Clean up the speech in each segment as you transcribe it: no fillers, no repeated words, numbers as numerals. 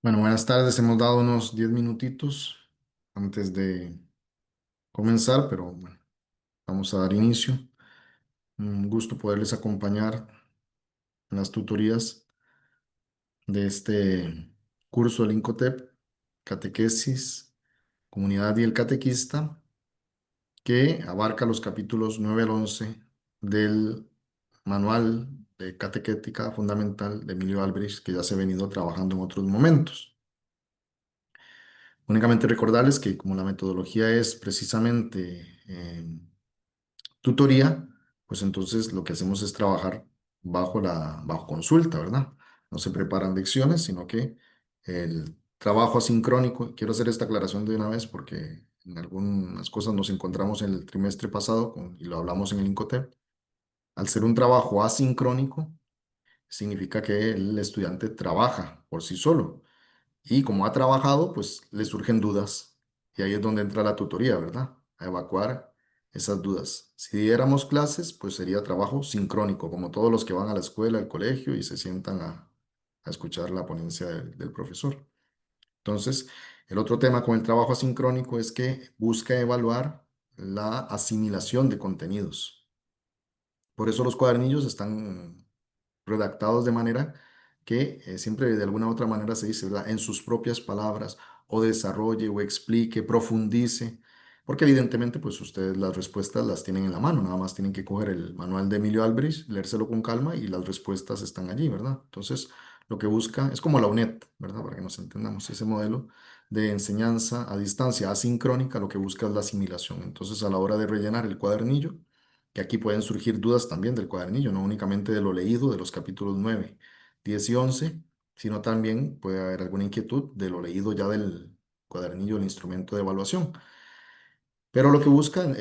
Bueno, buenas tardes. Hemos dado unos 10 minutitos antes de comenzar, pero bueno, vamos a dar inicio. Un gusto poderles acompañar en las tutorías de este curso del Incotep, Catequesis, Comunidad y el Catequista, que abarca los capítulos 9 al 11 del Manual de Catequética Fundamental de Emilio Albrecht, que ya se ha venido trabajando en otros momentos. Únicamente recordarles que como la metodología es precisamente tutoría, pues entonces lo que hacemos es trabajar bajo consulta, ¿verdad? No se preparan lecciones, sino que el trabajo asincrónico, quiero hacer esta aclaración de una vez porque en algunas cosas nos encontramos en el trimestre pasado y lo hablamos en el Incotep. Al ser un trabajo asincrónico, significa que el estudiante trabaja por sí solo. Y como ha trabajado, pues le surgen dudas. Y ahí es donde entra la tutoría, ¿verdad? A evacuar esas dudas. Si diéramos clases, pues sería trabajo sincrónico, como todos los que van a la escuela, al colegio y se sientan a escuchar la ponencia del profesor. Entonces, el otro tema con el trabajo asincrónico es que busca evaluar la asimilación de contenidos. Por eso los cuadernillos están redactados de manera que siempre de alguna u otra manera se dice, ¿verdad? En sus propias palabras, o desarrolle, o explique, profundice, porque evidentemente pues ustedes las respuestas las tienen en la mano, nada más tienen que coger el manual de Emilio Albrecht, leérselo con calma y las respuestas están allí, ¿verdad? Entonces, lo que busca es como la UNED, ¿verdad? Para que nos entendamos, ese modelo de enseñanza a distancia asincrónica, lo que busca es la asimilación. Entonces, a la hora de rellenar el cuadernillo, que aquí pueden surgir dudas también del cuadernillo, no únicamente de lo leído de los capítulos 9, 10 y 11, sino también puede haber alguna inquietud de lo leído ya del cuadernillo, el instrumento de evaluación. Pero lo que buscan,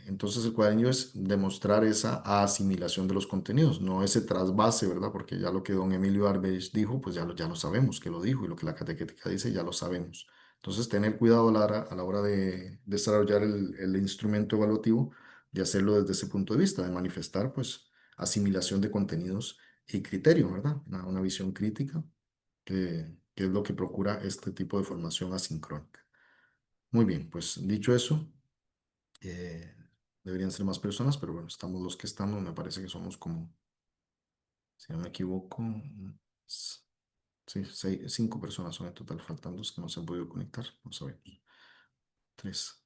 entonces el cuadernillo es demostrar esa asimilación de los contenidos, no ese trasvase, ¿verdad? Porque ya lo que don Emilio Arbech dijo, pues ya lo sabemos que lo dijo y lo que la catequética dice ya lo sabemos. Entonces, tener cuidado a la hora de desarrollar el instrumento evaluativo, de hacerlo desde ese punto de vista, de manifestar, pues, asimilación de contenidos y criterio, ¿verdad? Una visión crítica, que es lo que procura este tipo de formación asincrónica. Muy bien, pues dicho eso. Eh, Deberían ser más personas, pero bueno, estamos los que estamos. Me parece que somos como, si no me equivoco, s- sí, 5 personas son en total. Faltan dos que no se han podido conectar. Vamos a ver, tres.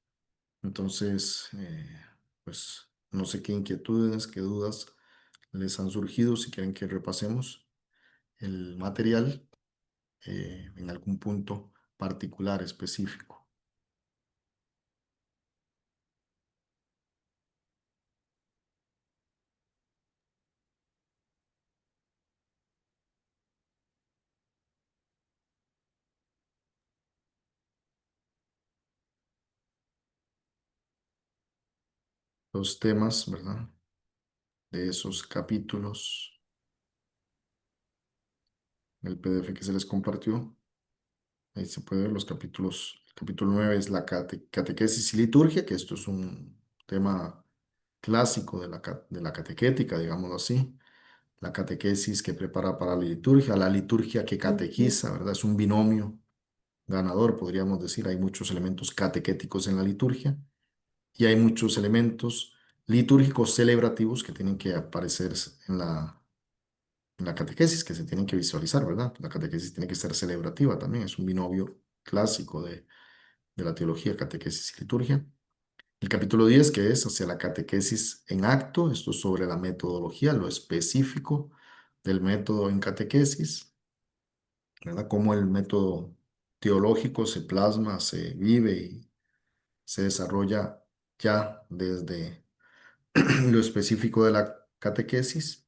Entonces, pues no sé qué inquietudes, qué dudas les han surgido. Si quieren que repasemos el material en algún punto particular, específico. Los temas, ¿verdad? De esos capítulos, el PDF que se les compartió. Ahí se puede ver los capítulos. El capítulo 9 es la catequesis y liturgia, que esto es un tema clásico de la catequética, digámoslo así. La catequesis que prepara para la liturgia que catequiza, ¿verdad? Es un binomio ganador, podríamos decir. Hay muchos elementos catequéticos en la liturgia y hay muchos elementos litúrgicos celebrativos que tienen que aparecer en la catequesis, que se tienen que visualizar, ¿verdad? La catequesis tiene que ser celebrativa también, es un binomio clásico de la teología, catequesis y liturgia. El capítulo 10 que es hacia la catequesis en acto, esto es sobre la metodología, lo específico del método en catequesis, ¿verdad? Cómo el método teológico se plasma, se vive y se desarrolla ya desde lo específico de la catequesis.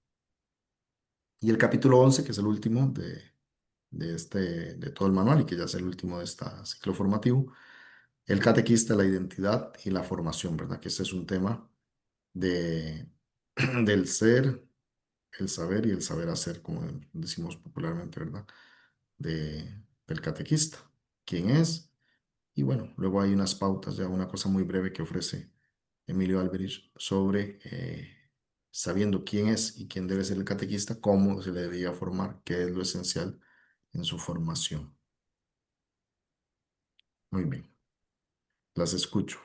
Y el capítulo 11 que es el último de todo el manual y que ya es el último de este ciclo formativo, el catequista, la identidad y la formación, ¿verdad? Que ese es un tema de, del ser, el saber y el saber hacer, como decimos popularmente, ¿verdad? Del catequista. ¿Quién es? Y bueno, luego hay unas pautas, ya una cosa muy breve que ofrece Emilio Alberich sobre sabiendo quién es y quién debe ser el catequista, cómo se le debería formar, qué es lo esencial en su formación. Muy bien, las escucho.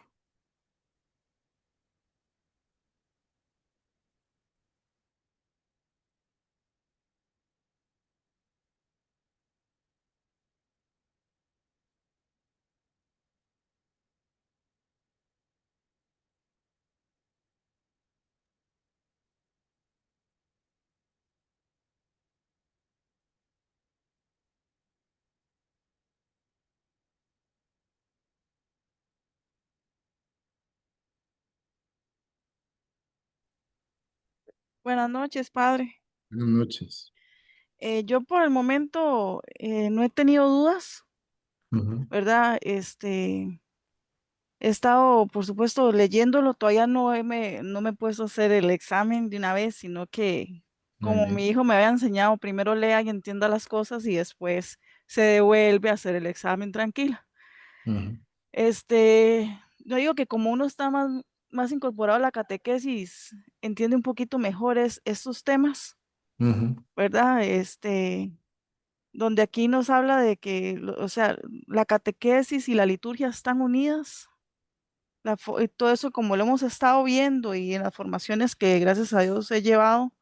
Buenas noches, padre. Buenas noches. Yo por el momento no he tenido dudas, Ujú. ¿verdad? He estado, por supuesto, leyéndolo. Todavía no me he puesto a hacer el examen de una vez, sino que Muy como bien. mi hijo me había enseñado, primero lea y entienda las cosas y después se devuelve a hacer el examen tranquila. Ujú, Yo digo que como uno está más incorporado a la catequesis, entiende un poquito mejor estos temas, ujú, ¿verdad? Donde aquí nos habla de que, o sea, la catequesis y la liturgia están unidas. Y todo eso, como lo hemos estado viendo y en las formaciones que gracias a Dios he llevado,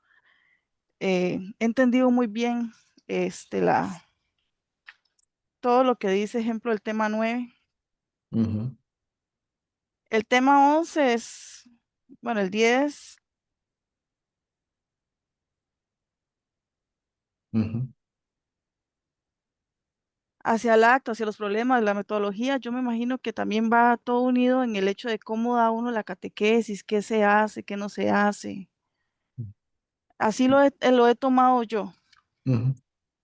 he entendido muy bien todo lo que dice, ejemplo, el tema 9. ujú, El tema 11 es, bueno, el 10 ujú. hacia el acto, hacia los problemas, la metodología. Yo me imagino que también va todo unido en el hecho de cómo da uno la catequesis, qué se hace, qué no se hace. Así lo he tomado yo. Ujú.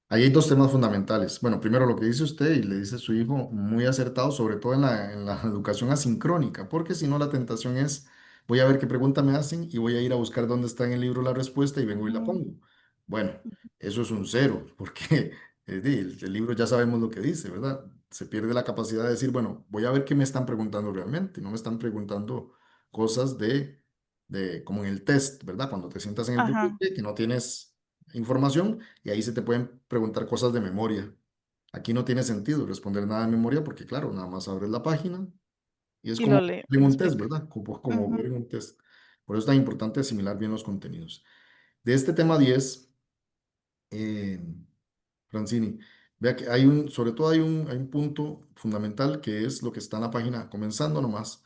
Ahí hay dos temas fundamentales. Bueno, primero lo que dice usted y le dice su hijo, muy acertado, sobre todo en la educación asincrónica, porque si no la tentación es, voy a ver qué pregunta me hacen y voy a ir a buscar dónde está en el libro la respuesta y vengo y la Ujú, pongo. Bueno, eso es un cero, porque el libro ya sabemos lo que dice, ¿verdad? Se pierde la capacidad de decir, bueno, voy a ver qué me están preguntando realmente, no me están preguntando cosas como en el test, ¿verdad? Cuando te sientas en el ajá, pupitre, que no tienes información y ahí se te pueden preguntar cosas de memoria. Aquí no tiene sentido responder nada de memoria porque, claro, nada más abres la página y es y como lo leo, en lo un test, explica. ¿verdad? Como Ujú, ver en un test. Por eso es tan importante asimilar bien los contenidos. De este tema 10 eh, Francini, vea que sobre todo hay un punto fundamental que es lo que está en la página, comenzando nomás,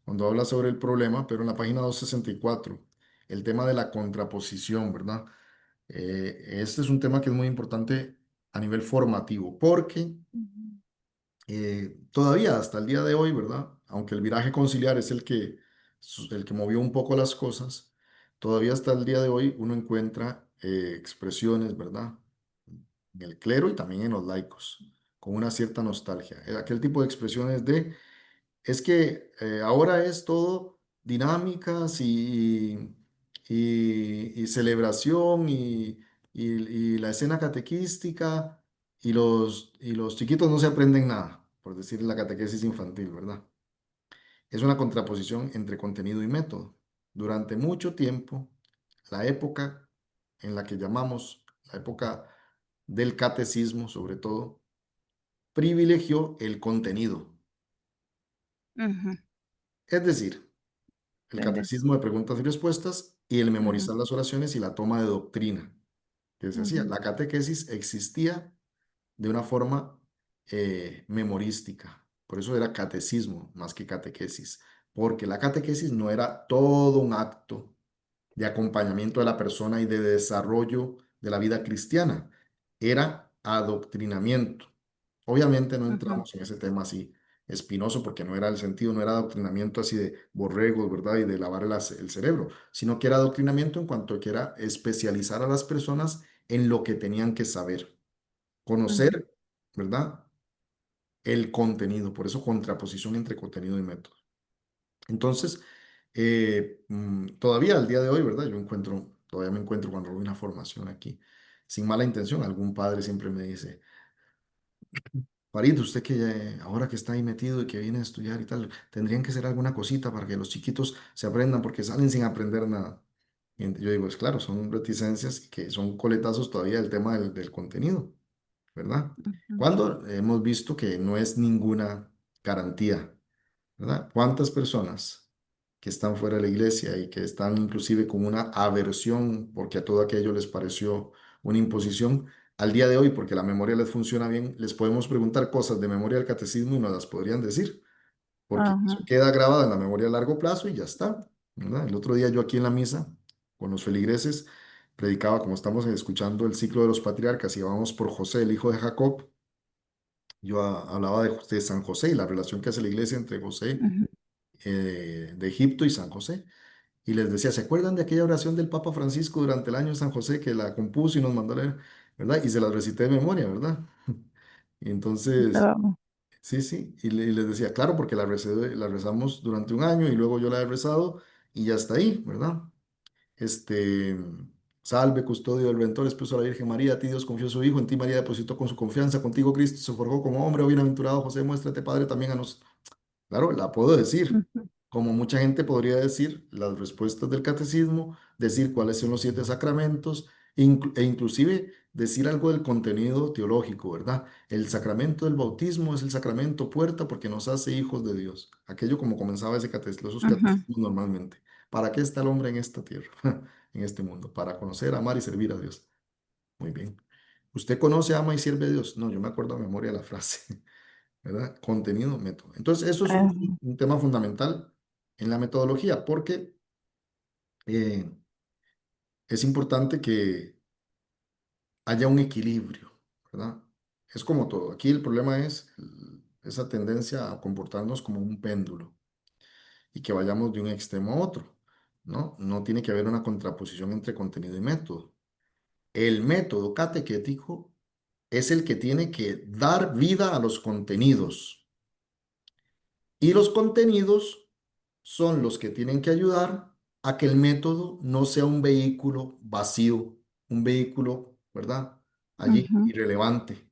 cuando habla sobre el problema, pero en la página 264 el tema de la contraposición, ¿verdad? Este es un tema que es muy importante a nivel formativo, porque ujú, todavía hasta el día de hoy, ¿verdad? Aunque el viraje conciliar es el que movió un poco las cosas, todavía hasta el día de hoy uno encuentra expresiones, ¿verdad? En el clero y también en los laicos, con una cierta nostalgia. Aquel tipo de expresiones es que ahora es todo dinámicas y celebración y la escena catequística y los chiquitos no se aprenden nada, por decir la catequesis infantil, ¿verdad? Es una contraposición entre contenido y método. Durante mucho tiempo, la época en la que llamamos la época del catecismo, sobre todo, privilegió el contenido. ujú, Es decir, el tenés, catecismo de preguntas y respuestas y el ujú, memorizar las oraciones y la toma de doctrina que se hacía. ujú, La catequesis existía de una forma memorística, por eso era catecismo más que catequesis, porque la catequesis no era todo un acto de acompañamiento de la persona y de desarrollo de la vida cristiana, era adoctrinamiento. Obviamente no ujú, entramos en ese tema así espinoso porque no era el sentido, no era adoctrinamiento así de borregos, ¿verdad? Y de lavar el cerebro, sino que era adoctrinamiento en cuanto que era especializar a las personas en lo que tenían que saber, ujú, conocer, ¿verdad? El contenido, por eso contraposición entre contenido y método. Entonces, todavía al día de hoy, ¿verdad? Todavía me encuentro cuando doy una formación aquí, sin mala intención, algún padre siempre me dice, Farid, usted que ahora que está ahí metido y que viene a estudiar y tal, tendrían que hacer alguna cosita para que los chiquitos se aprendan porque salen sin aprender nada. Yo digo, es claro, son reticencias y que son coletazos todavía del tema del contenido, ¿verdad? ujú, Cuando hemos visto que no es ninguna garantía, ¿verdad? ¿Cuántas personas que están fuera de la iglesia y que están inclusive con una aversión porque a todo aquello les pareció una imposición, al día de hoy, porque la memoria les funciona bien, les podemos preguntar cosas de memoria del catecismo y nos las podrían decir, porque Ajá. eso queda grabado en la memoria a largo plazo y ya está, ¿verdad? El otro día yo aquí en la misa con los feligreses predicaba, como estamos escuchando el ciclo de los patriarcas y vamos por José, el hijo de Jacob, yo hablaba de San José y la relación que hace la iglesia entre José Ujú, de Egipto y San José. Y les decía, ¿se acuerdan de aquella oración del Papa Francisco durante el año de San José que la compuso y nos mandó a leer, ¿verdad? Y se las recité de memoria, ¿verdad? Y entonces, claro. sí, sí, y les decía, claro, porque la rezamos durante un año y luego yo la he rezado y ya está ahí, ¿verdad? Este, salve, custodio del Redentor, esposo de la Virgen María, a ti Dios confió a su Hijo, en ti María depositó con su confianza, contigo Cristo se forjó como hombre, oh bienaventurado José, muéstrate Padre también a nosotros. Claro, la puedo decir, Ujú, como mucha gente podría decir las respuestas del catecismo, decir cuáles son los siete sacramentos, e inclusive decir algo del contenido teológico, ¿verdad? El sacramento del bautismo es el sacramento puerta porque nos hace hijos de Dios. Aquello como comenzaba ese catecismo, esos ujú, catecismos normalmente. ¿Para qué está el hombre en esta tierra, en este mundo? Para conocer, amar y servir a Dios. Muy bien. ¿Usted conoce, ama y sirve a Dios? No, yo me acuerdo a memoria de la frase. ¿Verdad? Contenido, método. Entonces, eso es ajá, un tema fundamental en la metodología, porque eh, es importante que haya un equilibrio, ¿verdad? Es como todo. Aquí el problema es esa tendencia a comportarnos como un péndulo y que vayamos de un extremo a otro, ¿no? No tiene que haber una contraposición entre contenido y método. El método catequético es el que tiene que dar vida a los contenidos. Y los contenidos son los que tienen que ayudar a que el método no sea un vehículo vacío, un vehículo, ¿verdad? Allí, ujú, irrelevante.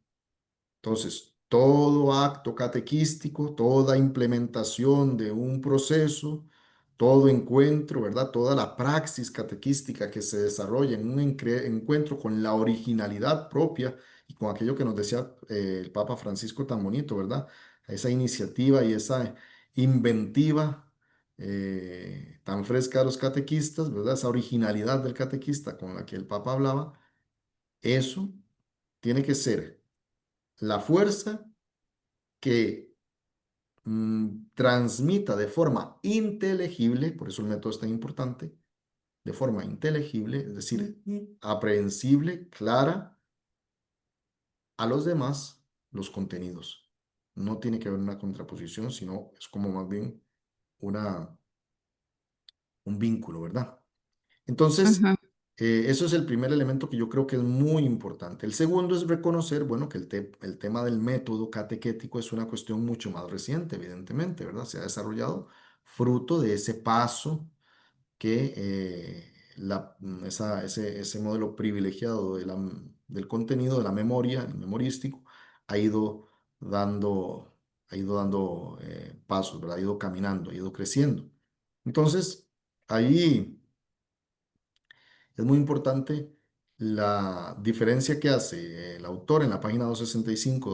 Entonces, todo acto catequístico, toda implementación de un proceso, todo encuentro, ¿verdad? Toda la praxis catequística que se desarrolla en un encuentro con la originalidad propia y con aquello que nos decía el Papa Francisco tan bonito, ¿verdad? Esa iniciativa y esa inventiva tan fresca de los catequistas, ¿verdad? Esa originalidad del catequista con la que el Papa hablaba, eso tiene que ser la fuerza que transmita de forma inteligible, por eso el método es tan importante, de forma inteligible, es decir, aprehensible, clara a los demás los contenidos. No tiene que haber una contraposición, sino es como más bien una, un vínculo, ¿verdad? Entonces, ujú, eso es el primer elemento que yo creo que es muy importante. El segundo es reconocer, bueno, que el tema del método catequético es una cuestión mucho más reciente, evidentemente, ¿verdad? Se ha desarrollado fruto de ese paso que ese modelo privilegiado del contenido, de la memoria, el memorístico, ha ido dando, ha ido dando pasos, ¿verdad? Ha ido caminando, ha ido creciendo. Entonces, ahí es muy importante la diferencia que hace el autor en la página 265,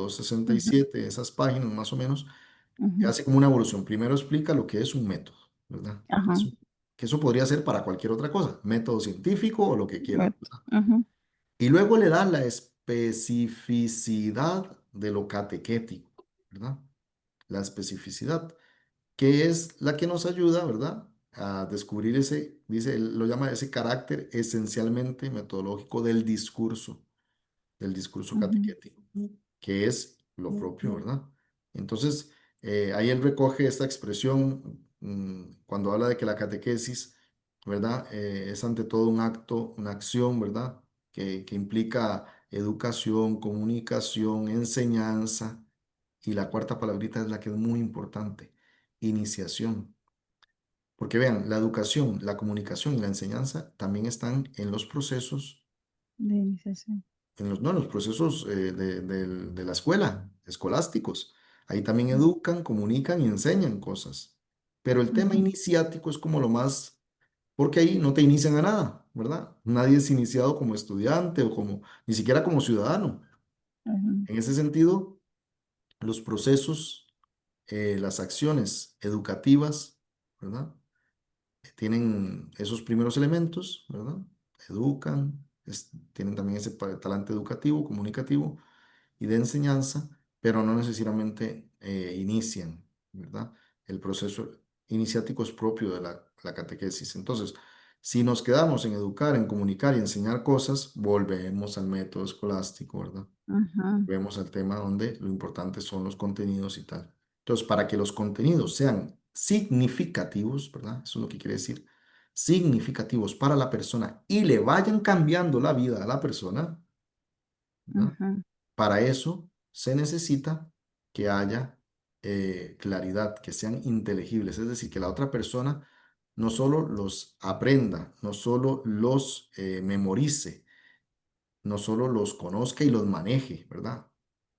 ujú, 267, esas páginas más o menos, que ujú, hace como una evolución. Primero explica lo que es un método, ¿verdad? ajá, Que eso podría ser para cualquier otra cosa, método científico o lo que quiera, ¿verdad? ujú, Y luego le da la especificidad de lo catequético, ¿verdad? La especificidad, que es la que nos ayuda, ¿verdad? A descubrir ese, dice, él lo llama ese carácter esencialmente metodológico del discurso ujú, catequético, que es lo propio, ¿verdad? Entonces, ahí él recoge esta expresión cuando habla de que la catequesis, ¿verdad? Es ante todo un acto, una acción, ¿verdad? Que implica educación, comunicación, enseñanza, y la cuarta palabrita es la que es muy importante, iniciación. Porque vean, la educación, la comunicación y la enseñanza también están en los procesos de iniciación. no, en los procesos de la escuela, escolásticos. Ahí también educan, comunican y enseñan cosas. Pero el tema Ujú, iniciático es como lo más, porque ahí no te inician a nada, ¿verdad? Nadie es iniciado como estudiante o como, ni siquiera como ciudadano. ujú, En ese sentido, los procesos, las acciones educativas, ¿verdad? Tienen esos primeros elementos, ¿verdad? Educan, tienen también ese talante educativo, comunicativo y de enseñanza, pero no necesariamente inician, ¿verdad? El proceso iniciático es propio de la catequesis. Entonces, si nos quedamos en educar, en comunicar y enseñar cosas, volvemos al método escolástico, ¿verdad? Ujú, Vemos al tema donde lo importante son los contenidos y tal. Entonces, para que los contenidos sean significativos, ¿verdad? Eso es lo que quiere decir, significativos para la persona y le vayan cambiando la vida a la persona, ¿verdad? ujú, Para eso se necesita que haya claridad, que sean inteligibles, es decir, que la otra persona no solo los aprenda, no solo los memorice, no solo los conozca y los maneje, ¿verdad?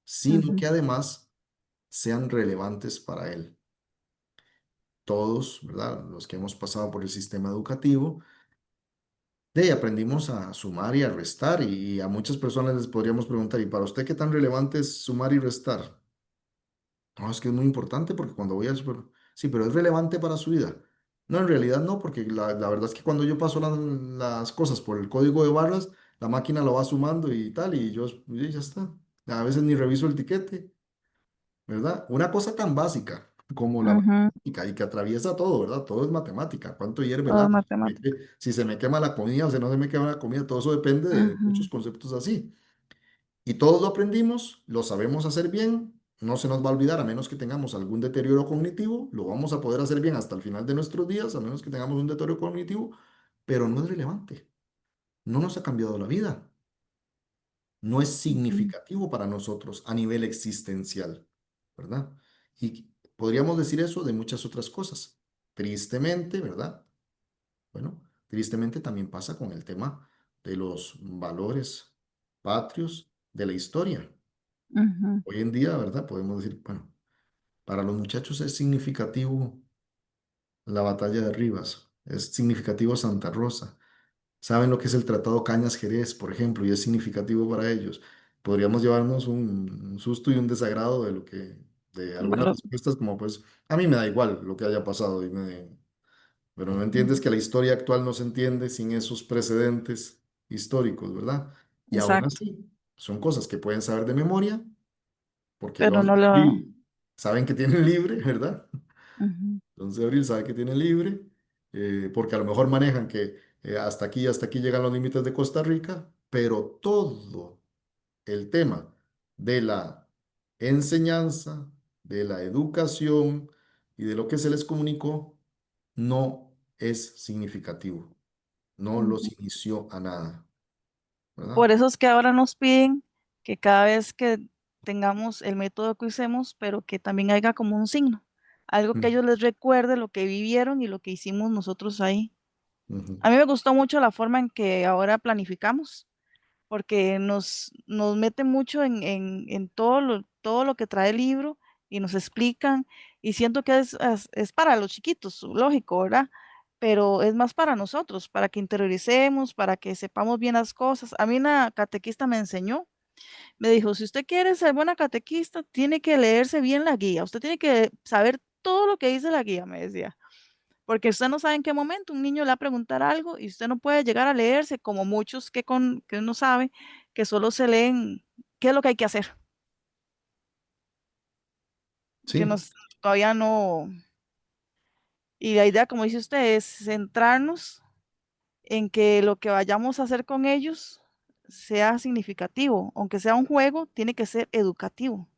Sino ujú, que además sean relevantes para él. Todos, ¿verdad? Los que hemos pasado por el sistema educativo, de ahí aprendimos a sumar y a restar y a muchas personas les podríamos preguntar, ¿y para usted qué tan relevante es sumar y restar? No, es que es muy importante porque cuando voy al super... Sí, pero es relevante para su vida. No, en realidad no, porque la verdad es que cuando yo paso las cosas por el código de barras, la máquina lo va sumando y tal, y ya está. A veces ni reviso el tiquete, ¿verdad? Una cosa tan básica como la ujú. matemática y que atraviesa todo, ¿verdad? Todo es matemática. ¿Cuánto hierve el Todo es agua? matemática. Si se me quema la comida o si no se me quema la comida, todo eso depende de muchos Ujú, conceptos así. Y todos lo aprendimos, lo sabemos hacer bien, no se nos va a olvidar a menos que tengamos algún deterioro cognitivo, lo vamos a poder hacer bien hasta el final de nuestros días, a menos que tengamos un deterioro cognitivo, pero no es relevante, no nos ha cambiado la vida, no es ujú, significativo para nosotros a nivel existencial, ¿verdad? Y podríamos decir eso de muchas otras cosas. Tristemente, ¿verdad? Bueno, tristemente también pasa con el tema de los valores patrios de la historia. ujú. Hoy en día, ¿verdad? Podemos decir, bueno, para los muchachos es significativo la batalla de Rivas, es significativo Santa Rosa. Saben lo que es el Tratado Cañas Jerez, por ejemplo, y es significativo para ellos. Podríamos llevarnos un susto y un desagrado de lo que, de algunas Bueno, respuestas, como pues, a mí me da igual lo que haya pasado, pero no entiendes que la historia actual no se entiende sin esos precedentes históricos, ¿verdad? Y aún exacto. así, son cosas que pueden saber de memoria, porque el Pero 11 no de lo... abril saben que tienen libre, ¿verdad? Ujú, El 11 de abril saben que tienen libre, porque a lo mejor manejan que hasta aquí llegan los límites de Costa Rica, pero todo el tema de la enseñanza, de la educación y de lo que se les comunicó no es significativo, no los ujú. inició a nada, ¿verdad? Por eso es que ahora nos piden que cada vez que tengamos el método que usemos, pero que también haya como un signo, algo que Mm, ellos les recuerde lo que vivieron y lo que hicimos nosotros ahí. ujú, A mí me gustó mucho la forma en que ahora planificamos, porque nos mete mucho en todo lo que trae el libro y nos explican, y siento que es para los chiquitos, lógico, ¿verdad? Pero es más para nosotros, para que interioricemos, para que sepamos bien las cosas. A mí una catequista me enseñó, me dijo, si usted quiere ser buena catequista, tiene que leerse bien la guía, usted tiene que saber todo lo que dice la guía, me decía. Porque usted no sabe en qué momento un niño le va a preguntar algo y usted no puede llegar a leerse como muchos que uno sabe que solo se leen qué es lo que hay que hacer, que sí, nos todavía no. Y la idea, como dice usted, es centrarnos en que lo que vayamos a hacer con ellos sea significativo, aunque sea un juego, tiene que ser educativo,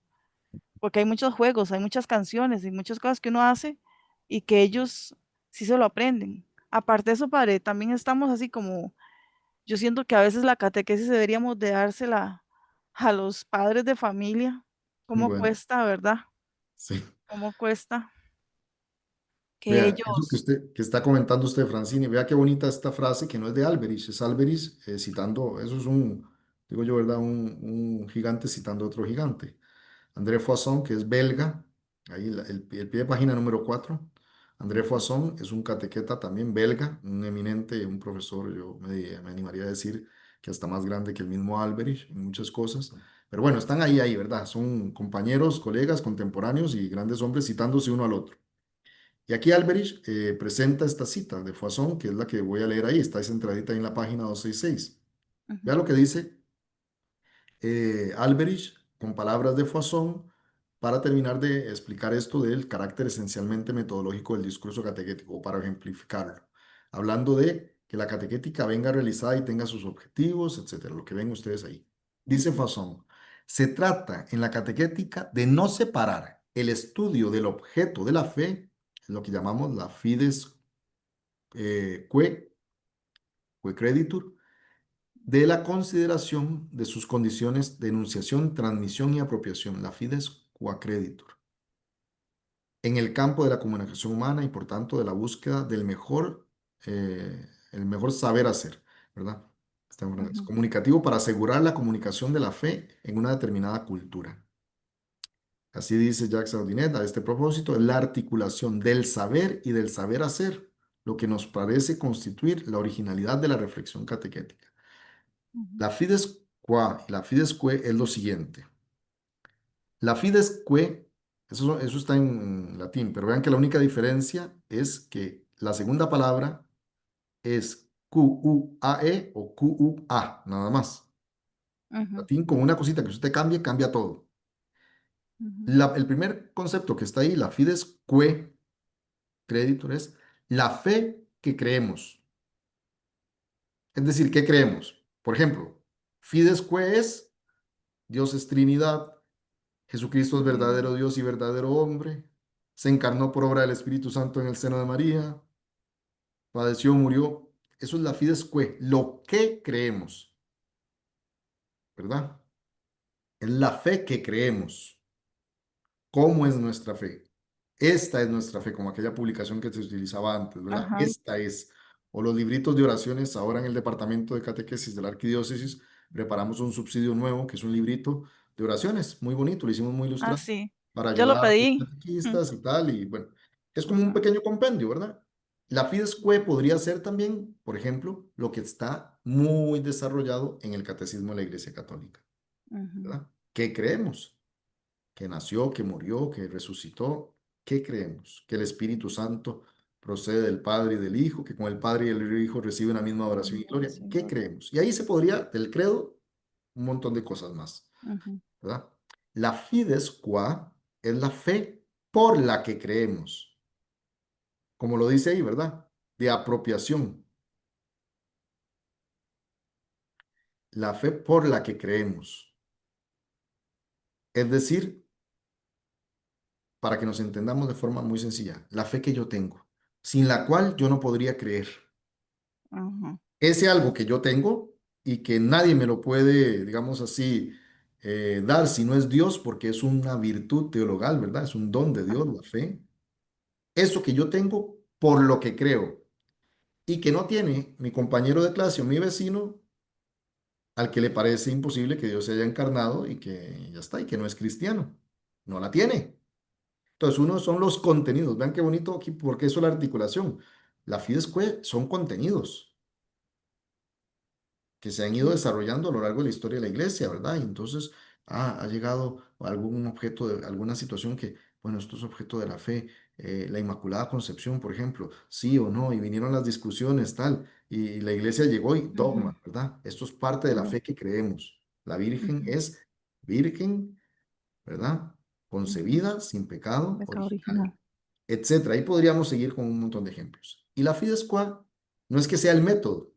porque hay muchos juegos, hay muchas canciones y muchas cosas que uno hace y que ellos sí se lo aprenden. Aparte de eso, padre, también estamos así como. Yo siento que a veces la catequesis deberíamos de dársela a los padres de familia. ¿Cómo bueno, cuesta, verdad? sí. ¿Cómo cuesta que Vea, eso ellos... que está comentando usted, Francini, vea qué bonita esta frase que no es de Alberich, es Alberich citando, eso es digo yo, ¿verdad? Un gigante citando a otro gigante. André Poisson, que es belga, ahí el pie de página número 4. André Poisson es un catequeta también belga, un eminente, un profesor, yo me animaría a decir que hasta más grande que el mismo Alberich en muchas cosas. Pero bueno, están ahí, ¿verdad? Son compañeros, colegas, contemporáneos y grandes hombres citándose uno al otro. Y aquí Alberich presenta esta cita de Foisson, que es la que voy a leer ahí, está centradita ahí en la página 266. Ujú, Vea lo que dice Alberich con palabras de Foisson para terminar de explicar esto del carácter esencialmente metodológico del discurso catequético, o para ejemplificarlo, hablando de que la catequética venga realizada y tenga sus objetivos, etcétera, lo que ven ustedes ahí. Dice ujú, Foisson, se trata en la catequética de no separar el estudio del objeto de la fe, lo que llamamos la fides que creditur, de la consideración de sus condiciones de enunciación, transmisión y apropiación, la fides qua creditur, en el campo de la comunicación humana y por tanto de la búsqueda del mejor, el mejor saber hacer, ¿verdad? Es ujú, comunicativo para asegurar la comunicación de la fe en una determinada cultura. Así dice Jacques Sardinet a este propósito, es la articulación del saber y del saber hacer, lo que nos parece constituir la originalidad de la reflexión catequética. ujú, La fides qua y la fides que es lo siguiente. La fides que, eso está en latín, pero vean que la única diferencia es que la segunda palabra es QUAE o QUA, nada más. ujú, Latín con una cosita que usted cambie, cambia todo. ujú, El primer concepto que está ahí, la fides que, creditor, es la fe que creemos. Es decir, ¿qué creemos? Por ejemplo, fides que es Dios es Trinidad, Jesucristo es ujú, verdadero Dios y verdadero hombre. Se encarnó por obra del Espíritu Santo en el seno de María. Padeció, murió. Eso es la fides que, lo que creemos, ¿verdad? Es la fe que creemos. ¿Cómo es nuestra fe? Esta es nuestra fe, como aquella publicación que se utilizaba antes, ¿verdad? ajá, Esta es. O los libritos de oraciones, ahora en el departamento de catequesis de la arquidiócesis, preparamos un subsidio nuevo, que es un librito de oraciones, muy bonito, lo hicimos muy ah, ilustrado, sí, para yo lo ayudar a los pedí, mm, catequistas y tal, y bueno, es como un ajá, pequeño compendio, ¿verdad? La Fidescue podría ser también, por ejemplo, lo que está muy desarrollado en el Catecismo de la Iglesia Católica, ujú, ¿verdad? ¿Qué creemos? Que nació, que murió, que resucitó. ¿Qué creemos? Que el Espíritu Santo procede del Padre y del Hijo, que con el Padre y el Hijo recibe una misma adoración y gloria. sí, ¿Qué gloria, creemos? Y ahí se podría, del credo, un montón de cosas más, ujú, ¿verdad? La fides qua es la fe por la que creemos, como lo dice ahí, ¿verdad? De apropiación, la fe por la que creemos. Es decir, para que nos entendamos de forma muy sencilla, la fe que yo tengo, sin la cual yo no podría creer. ajá, Ese algo que yo tengo y que nadie me lo puede, digamos así, dar si no es Dios, porque es una virtud teologal, ¿verdad? Es un don de Dios, ajá, la fe. Eso que yo tengo por lo que creo y que no tiene mi compañero de clase o mi vecino, al que le parece imposible que Dios se haya encarnado y que ya está, y que no es cristiano. No la tiene. Entonces, uno son los contenidos. Vean qué bonito aquí, porque eso es la articulación. La Fidesque son contenidos que se han ido sí, desarrollando a lo largo de la historia de la iglesia, ¿verdad? Y entonces ha llegado algún objeto de alguna situación que, bueno, esto es objeto de la fe, la Inmaculada Concepción, por ejemplo, sí o no, y vinieron las discusiones, tal, y la iglesia llegó y ujú, dogma, ¿verdad? Esto es parte de la ujú, fe que creemos. La Virgen ujú, es virgen, ¿verdad? ujú, Concebida sin pecado pecado original, original, etcétera. Ahí podríamos seguir con un montón de ejemplos. Y la Fidescua no es que sea el método,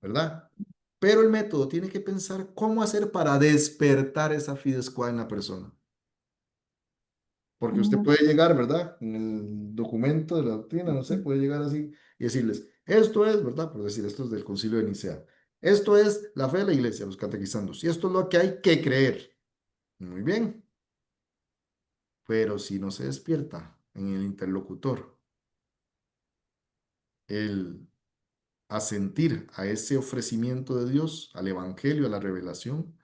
¿verdad? Pero el método tiene que pensar cómo hacer para despertar esa fidescua en la persona. Porque usted ujú, puede llegar, ¿verdad? En el documento de la doctrina, no sé, ujú, puede llegar así y decirles, esto es, ¿verdad? Por decir, esto es del Concilio de Nicea. Esto es la fe de la iglesia, los catequizandos. Y esto es lo que hay que creer. Muy bien. Pero si no se despierta en el interlocutor el asentir a ese ofrecimiento de Dios, al evangelio, a la revelación,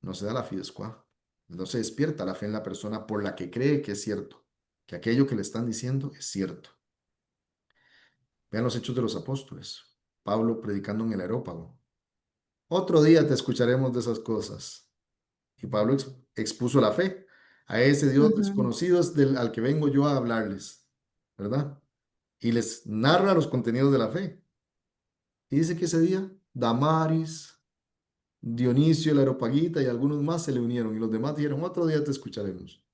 no se da la fidescua. No se despierta la fe en la persona por la que cree que es cierto, que aquello que le están diciendo es cierto. Vean los hechos de los apóstoles. Pablo predicando en el aerópago. Otro día te escucharemos de esas cosas. Y Pablo expuso la fe. A ese Dios ujú, desconocido es al que vengo yo a hablarles, ¿verdad? Y les narra los contenidos de la fe. Y dice que ese día Damaris, Dionisio, el Areopagita y algunos más se le unieron y los demás dijeron, otro día te escucharemos.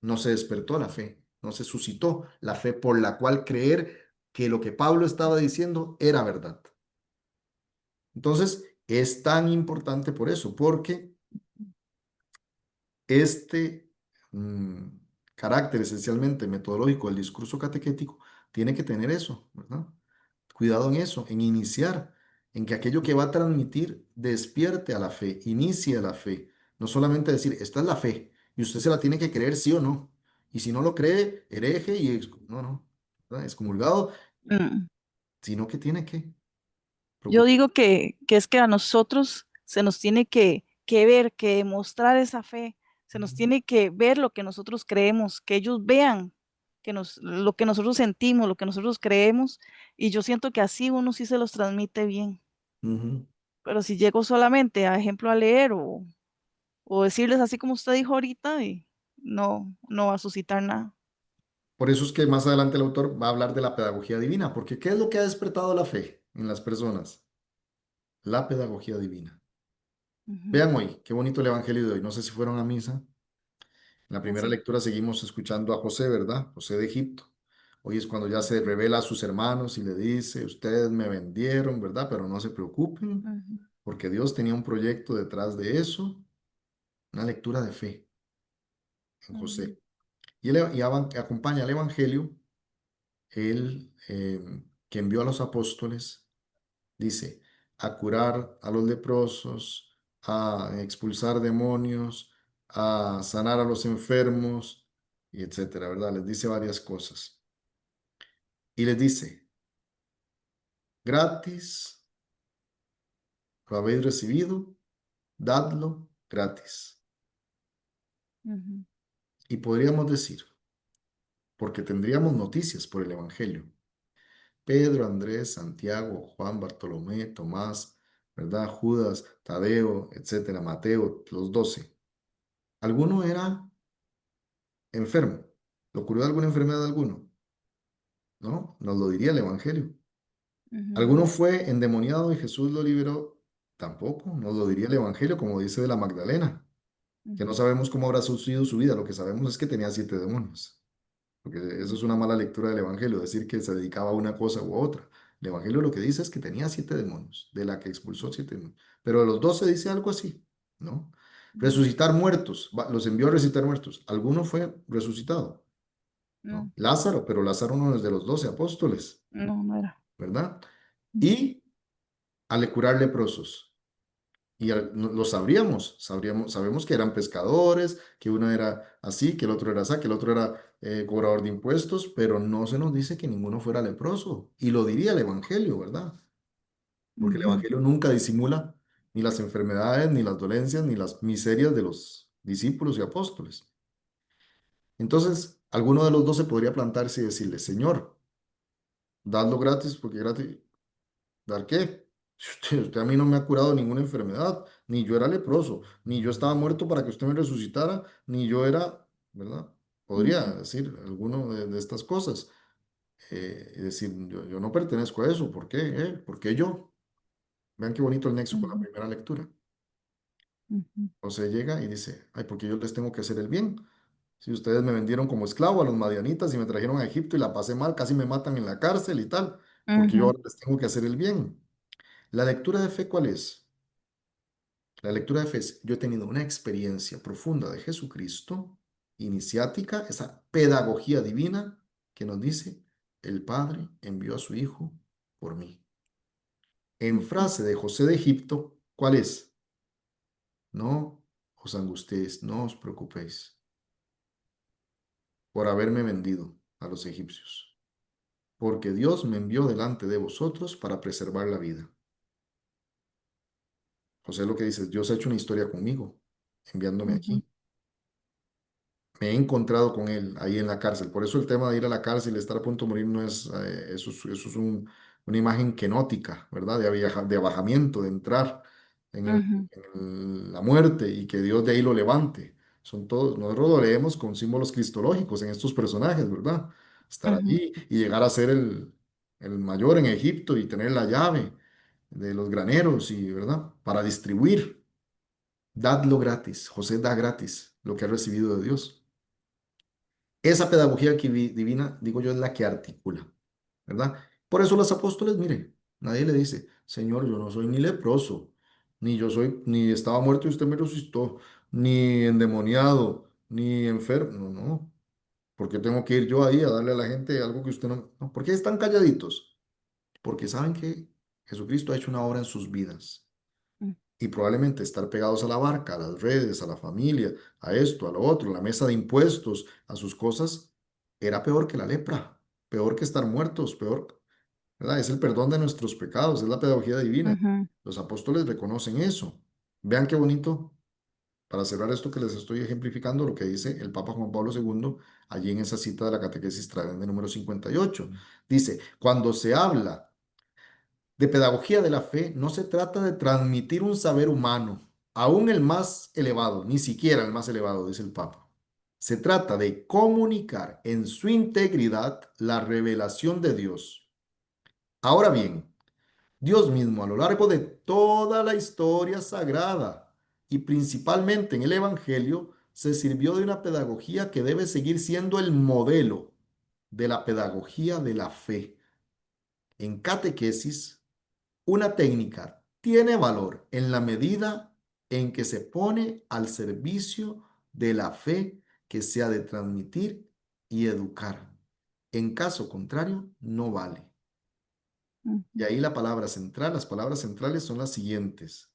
No se despertó la fe, no se suscitó la fe por la cual creer que lo que Pablo estaba diciendo era verdad. Entonces, es tan importante por eso, porque este mm, carácter esencialmente metodológico del discurso catequético tiene que tener eso, ¿verdad? Cuidado en eso, en iniciar, en que aquello que va a transmitir despierte a la fe, inicie a la fe. No solamente decir, esta es la fe, y usted se la tiene que creer sí o no. Y si no lo cree, hereje y no, no, ¿verdad? Excomulgado, mm. sino que tiene que Yo preocupar. digo que es que a nosotros se nos tiene que ver, que demostrar esa fe, se nos tiene que ver lo que nosotros creemos, que ellos vean lo que nosotros sentimos, lo que nosotros creemos, y yo siento que así uno sí se los transmite bien. Ujú. Pero si llego solamente, a ejemplo, a leer o decirles así como usted dijo ahorita, y no va a suscitar nada. Por eso es que más adelante el autor va a hablar de la pedagogía divina, porque ¿qué es lo que ha despertado la fe en las personas? La pedagogía divina. Ujú, Vean hoy, qué bonito el Evangelio de hoy. No sé si fueron a misa. En la primera así. lectura seguimos escuchando a José, ¿verdad? José de Egipto. Hoy es cuando ya se revela a sus hermanos y le dice, ustedes me vendieron, ¿verdad? Pero no se preocupen, Ujú, porque Dios tenía un proyecto detrás de eso, una lectura de fe en ujú, José. Acompaña al Evangelio, él que envió a los apóstoles, dice, a curar a los leprosos, a expulsar demonios, a sanar a los enfermos, y etcétera, ¿verdad? Les dice varias cosas. Y les dice, gratis lo habéis recibido, dadlo gratis. ujú, Y podríamos decir, porque tendríamos noticias por el Evangelio, Pedro, Andrés, Santiago, Juan, Bartolomé, Tomás, ¿verdad? Judas, Tadeo, etcétera, Mateo, los 12. ¿Alguno era enfermo? ¿Lo curó de alguna enfermedad de alguno? ¿No? Nos lo diría el Evangelio. ujú, ¿Alguno fue endemoniado y Jesús lo liberó? Tampoco, nos lo diría el Evangelio, como dice de la Magdalena, que no ujú, sabemos cómo habrá sucedido su vida, lo que sabemos es que tenía 7 demonios, porque eso es una mala lectura del Evangelio, decir que se dedicaba a una cosa u otra. El Evangelio lo que dice es que tenía 7 demonios, de la que expulsó 7 demonios, pero de los 12 dice algo así, ¿no? ujú, Resucitar muertos, los envió a resucitar muertos. ¿Alguno fue resucitado? no, ¿No? Lázaro, pero Lázaro no es de los 12 apóstoles, no era. ¿verdad? Ujú, Y al curar leprosos. Y lo sabríamos, sabemos que eran pescadores, que uno era así, que el otro era así, que el otro era cobrador de impuestos, pero no se nos dice que ninguno fuera leproso. Y lo diría el Evangelio, ¿verdad? Porque el ujú, Evangelio nunca disimula ni las enfermedades, ni las dolencias, ni las miserias de los discípulos y apóstoles. Entonces, alguno de los 12 podría plantarse y decirle, Señor, dadlo gratis, porque gratis, ¿dar qué? Si usted a mí no me ha curado ninguna enfermedad, ni yo era leproso, ni yo estaba muerto para que usted me resucitara, ni yo era, ¿verdad? Podría ujú, decir alguno de estas cosas. Y decir, yo no pertenezco a eso, ¿por qué? ¿Por qué yo? Vean qué bonito el nexo con la ujú, primera lectura. ujú, José llega y dice, ay, porque yo les tengo que hacer el bien. Si ustedes me vendieron como esclavo a los madianitas y me trajeron a Egipto y la pasé mal, casi me matan en la cárcel y tal, porque yo ujú, ahora les tengo que hacer el bien. ¿La lectura de fe cuál es? La lectura de fe es, yo he tenido una experiencia profunda de Jesucristo, iniciática, esa pedagogía divina que nos dice, el Padre envió a su Hijo por mí. En ujú, frase de José de Egipto, ¿cuál es? No os angustiéis, no os preocupéis por haberme vendido a los egipcios, porque Dios me envió delante de vosotros para preservar la vida. José lo que dice es, Dios ha hecho una historia conmigo, enviándome ujú, aquí. Me he encontrado con él ahí en la cárcel. Por eso el tema de ir a la cárcel y estar a punto de morir no es, eso es una imagen kenótica, ¿verdad? De abajamiento, de entrar. ujú, en la muerte y que Dios de ahí lo levante. Son todos, nosotros lo leemos con símbolos cristológicos en estos personajes, ¿verdad? Estar ujú, allí y llegar a ser el mayor en Egipto y tener la llave de los graneros y, ¿verdad? Para distribuir. Dadlo gratis. José da gratis lo que ha recibido de Dios. Esa pedagogía divina, digo yo, es la que articula, ¿verdad? Por eso los apóstoles, mire, nadie le dice, Señor, yo no soy ni leproso, ni yo soy, ni estaba muerto y usted me resucitó, ni endemoniado, ni enfermo. No, no. ¿Por qué tengo que ir yo ahí a darle a la gente algo que usted no? No, ¿por qué están calladitos? Porque saben que Jesucristo ha hecho una obra en sus vidas ujú, y probablemente estar pegados a la barca, a las redes, a la familia, a esto, a lo otro, a la mesa de impuestos, a sus cosas, era peor que la lepra, peor que estar muertos, peor, ¿verdad? Es el perdón de nuestros pecados, es la pedagogía divina. ujú, Los apóstoles reconocen eso. Vean qué bonito, para cerrar esto que les estoy ejemplificando, lo que dice el Papa Juan Pablo II allí en esa cita de la Catequesis Tradense número 58. Dice, cuando se habla de pedagogía de la fe, no se trata de transmitir un saber humano, aún el más elevado, ni siquiera el más elevado, dice el Papa. Se trata de comunicar en su integridad la revelación de Dios. Ahora bien, Dios mismo a lo largo de toda la historia sagrada y principalmente en el Evangelio, se sirvió de una pedagogía que debe seguir siendo el modelo de la pedagogía de la fe. En catequesis, una técnica tiene valor en la medida en que se pone al servicio de la fe que se ha de transmitir y educar. En caso contrario, no vale. Y ujú, ahí la palabra central, las palabras centrales son las siguientes.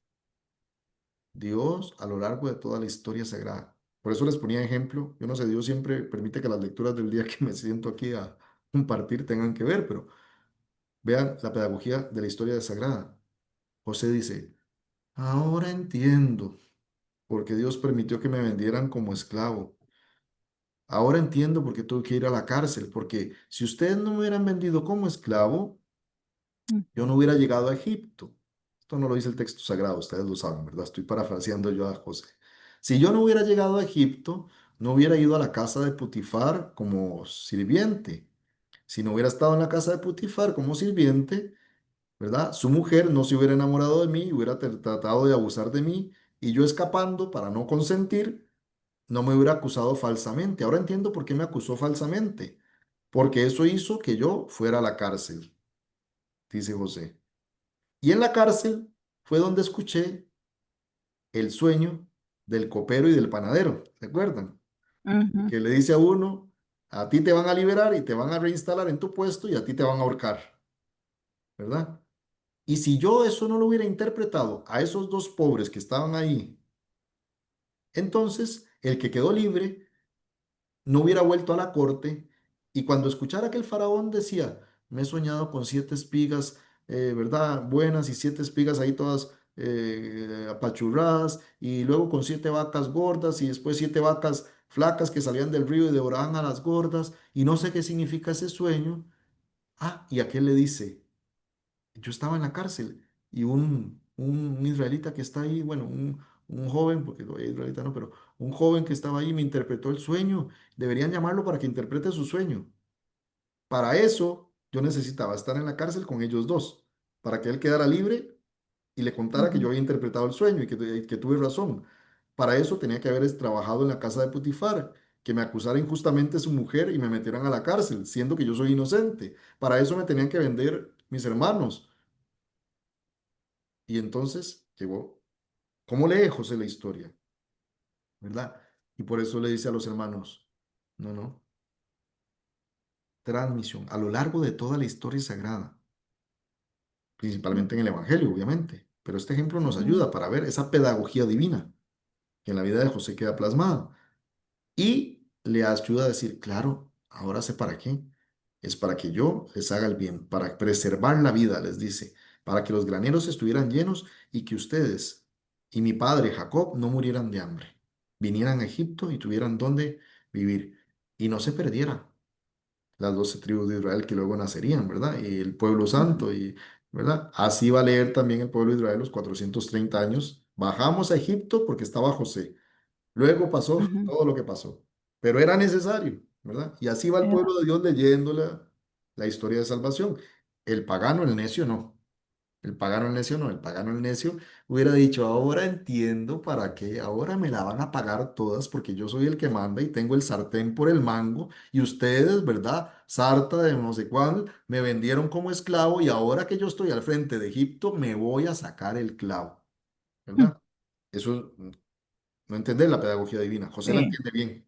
Dios a lo largo de toda la historia sagrada. Por eso les ponía ejemplo. Yo no sé, Dios siempre permite que las lecturas del día que me siento aquí a compartir tengan que ver, pero vean la pedagogía de la historia sagrada. José dice, ahora entiendo por qué Dios permitió que me vendieran como esclavo. Ahora entiendo por qué tuve que ir a la cárcel, porque si ustedes no me hubieran vendido como esclavo, yo no hubiera llegado a Egipto. Esto no lo dice el texto sagrado, ustedes lo saben, ¿verdad? Estoy parafraseando yo a José. Si yo no hubiera llegado a Egipto, no hubiera ido a la casa de Putifar como sirviente. Si no hubiera estado en la casa de Putifar como sirviente, ¿verdad? Su mujer no se hubiera enamorado de mí, hubiera tratado de abusar de mí y yo escapando para no consentir, no me hubiera acusado falsamente. Ahora entiendo por qué me acusó falsamente, porque eso hizo que yo fuera a la cárcel, dice José. Y en la cárcel fue donde escuché el sueño del copero y del panadero, ¿se acuerdan? El ujú, que le dice a uno, a ti te van a liberar y te van a reinstalar en tu puesto y a ti te van a ahorcar, ¿verdad? Y si yo eso no lo hubiera interpretado a esos dos pobres que estaban ahí, entonces el que quedó libre no hubiera vuelto a la corte y cuando escuchara que el faraón decía, me he soñado con siete espigas, ¿verdad? Buenas y siete espigas ahí todas apachurradas y luego con siete vacas gordas y después siete vacas flacas que salían del río y devoraban a las gordas y no sé qué significa ese sueño. Ah, y aquel le dice, yo estaba en la cárcel y un israelita que está ahí, bueno, un joven, porque todavía es israelita no, pero un joven que estaba ahí me interpretó el sueño. Deberían llamarlo para que interprete su sueño. Para eso yo necesitaba estar en la cárcel con ellos dos, para que él quedara libre y le contara que yo ujú, había interpretado el sueño y que tuve razón. Para eso tenía que haber trabajado en la casa de Putifar, que me acusara injustamente su mujer y me metieran a la cárcel, siendo que yo soy inocente. Para eso me tenían que vender mis hermanos. Y entonces llegó, ¿cómo lee José la historia? ¿Verdad? Y por eso le dice a los hermanos, no, no, transmisión a lo largo de toda la historia sagrada, principalmente en el Evangelio, obviamente. Pero este ejemplo nos ujú, ayuda para ver esa pedagogía divina que en la vida de José queda plasmada. Y le ayuda a decir, claro, ahora sé para qué. Es para que yo les haga el bien, para preservar la vida, les dice, para que los graneros estuvieran llenos y que ustedes y mi padre Jacob no murieran de hambre, vinieran a Egipto y tuvieran donde vivir y no se perdiera las 12 tribus de Israel que luego nacerían, ¿verdad? Y el pueblo ujú, santo y ¿verdad? Así va a leer también el pueblo de Israel los 430 años. Bajamos a Egipto porque estaba José. Luego pasó Ujú. todo lo que pasó, pero era necesario, ¿verdad? Y así va el Era. pueblo de Dios leyendo la historia de salvación. El pagano, el necio, no. El pagano, el necio, no. El pagano, el necio hubiera dicho, ahora entiendo para qué, ahora me la van a pagar todas porque yo soy el que manda y tengo el sartén por el mango y ustedes, ¿verdad? Sarta de no sé cuál, me vendieron como esclavo y ahora que yo estoy al frente de Egipto, me voy a sacar el clavo, Mm. ¿verdad? Eso no entender la pedagogía divina. José la Sí. entiende bien.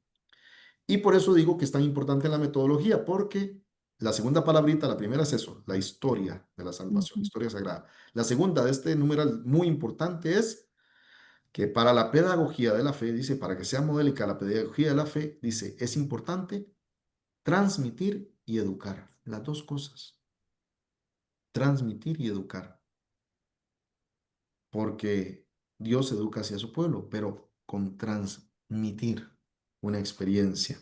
Y por eso digo que es tan importante la metodología, porque la segunda palabrita, la primera es eso, la historia de la salvación, Ujú, historia sagrada. La segunda de este numeral muy importante es que para la pedagogía de la fe, dice, para que sea modélica la pedagogía de la fe, dice, es importante transmitir y educar. Las dos cosas, transmitir y educar, porque Dios educa hacia su pueblo, pero con transmitir una experiencia.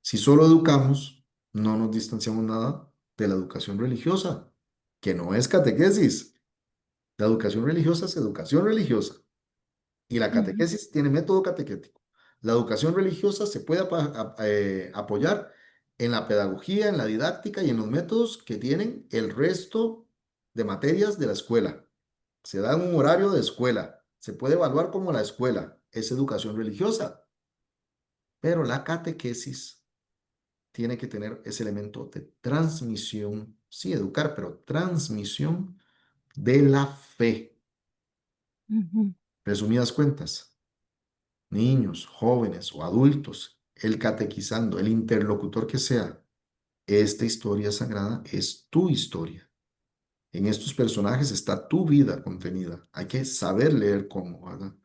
Si solo educamos, no nos distanciamos nada de la educación religiosa, que no es catequesis. La educación religiosa es educación religiosa y la ujú, catequesis tiene método catequético. La educación religiosa se puede apoyar en la pedagogía, en la didáctica y en los métodos que tienen el resto de materias de la escuela. Se da en un horario de escuela, se puede evaluar como la escuela, es educación religiosa, pero la catequesis tiene que tener ese elemento de transmisión, sí, educar, pero transmisión de la fe. ujú. Resumidas cuentas, niños, jóvenes o adultos, el catequizando, el interlocutor que sea, esta historia sagrada es tu historia. En estos personajes está tu vida contenida. Hay que saber leer cómo, ¿verdad?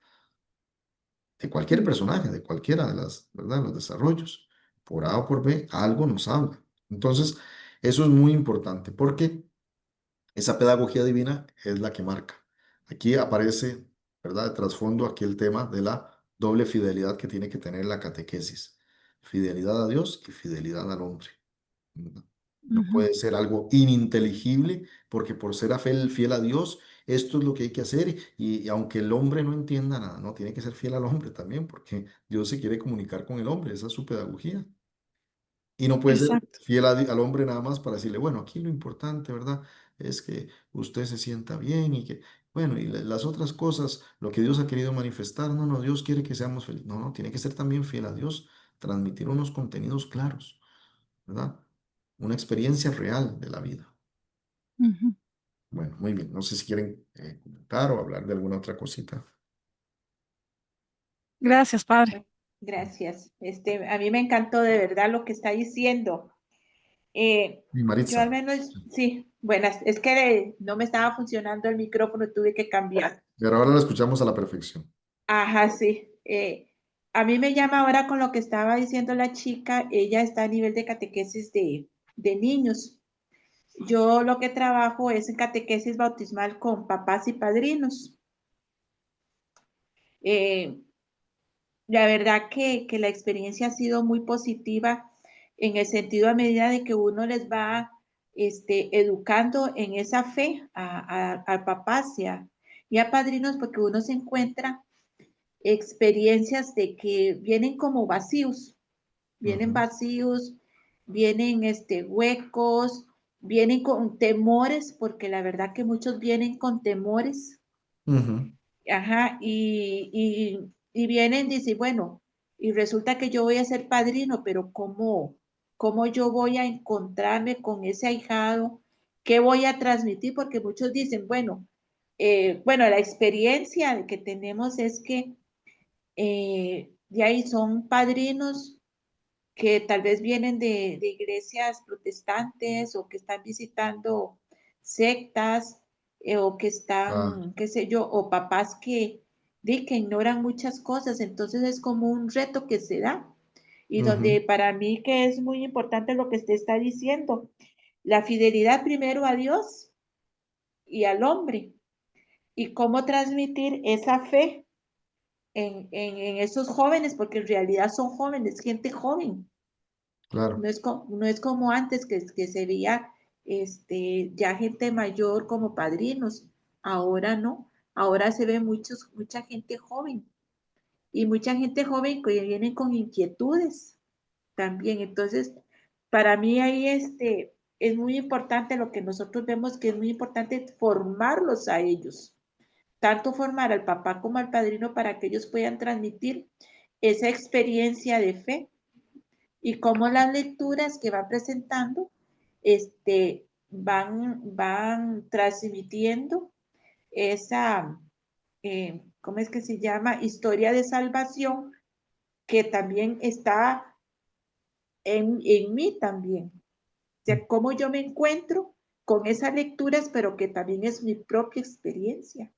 De cualquier Mm. personaje, de cualquiera de las, ¿verdad? Los desarrollos. Por A o por B, algo nos habla. Entonces, eso es muy importante porque esa pedagogía divina es la que marca. Aquí aparece, ¿verdad? De trasfondo aquí el tema de la doble fidelidad que tiene que tener la catequesis. Fidelidad a Dios y fidelidad al hombre, ¿verdad? No Ujú. puede ser algo ininteligible porque por ser fiel a Dios, esto es lo que hay que hacer y aunque el hombre no entienda nada, no, tiene que ser fiel al hombre también porque Dios se quiere comunicar con el hombre, esa es su pedagogía. Y no puede ser Exacto. fiel al hombre nada más para decirle, bueno, aquí lo importante, ¿verdad? Es que usted se sienta bien y que, bueno, y las otras cosas, lo que Dios ha querido manifestar, no, no, Dios quiere que seamos felices. No, no, tiene que ser también fiel a Dios, transmitir unos contenidos claros, ¿verdad? Una experiencia real de la vida. Ujú. Bueno, muy bien. No sé si quieren comentar o hablar de alguna otra cosita. Gracias, padre. Gracias. A mí me encantó de verdad lo que está diciendo. Y Yo al Maritza, menos, sí, buenas, es que no me estaba funcionando el micrófono, tuve que cambiar. pero ahora la escuchamos a la perfección. Ajá, sí. A mí me llama ahora con lo que estaba diciendo la chica, ella está a nivel de catequesis de niños. Yo lo que trabajo es en catequesis bautismal con papás y padrinos. Eh, La verdad que la experiencia ha sido muy positiva en el sentido a medida de que uno les va educando en esa fe a papás y a padrinos, porque uno se encuentra experiencias de que vienen como vienen Ujú, vacíos, vienen huecos, vienen con temores, porque la verdad que muchos vienen con temores. ujú, Ajá, y vienen, dice, bueno, y resulta que yo voy a ser padrino, pero ¿cómo yo voy a encontrarme con ese ahijado? ¿Qué voy a transmitir? Porque muchos dicen, bueno, la experiencia que tenemos es que de ahí son padrinos que tal vez vienen de iglesias protestantes o que están visitando sectas o que ah, están, qué sé yo, o papás que ignoran muchas cosas. Entonces es como un reto que se da y donde ujú, para mí que es muy importante lo que usted está diciendo, la fidelidad primero a Dios y al hombre y cómo transmitir esa fe en esos jóvenes, porque en realidad son jóvenes, gente joven. claro. No es como antes que se veía ya gente mayor como padrinos. Ahora no, ahora se ve mucha gente joven y mucha gente joven que vienen con inquietudes también. Entonces, para mí ahí es muy importante lo que nosotros vemos que es muy importante formarlos a ellos, tanto formar al papá como al padrino para que ellos puedan transmitir esa experiencia de fe y cómo las lecturas que va presentando van transmitiendo esa, ¿cómo es que se llama? Historia de salvación que también está en mí también. O sea, cómo yo me encuentro con esas lecturas, pero que también es mi propia experiencia.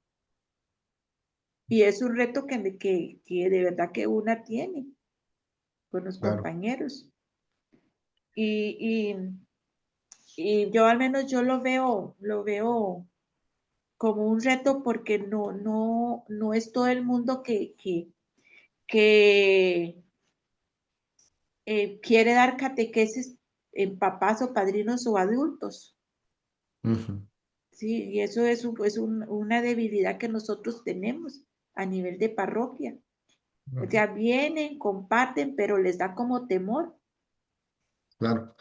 Y es un reto que de verdad que una tiene con los Claro, compañeros. Y, y, y yo al menos yo lo veo como un reto porque no es todo el mundo que quiere dar catequesis en papás o padrinos o adultos. ujú, Sí, y eso es una debilidad que nosotros tenemos a nivel de parroquia. O ujú, sea, vienen, comparten, pero les da como temor. claro.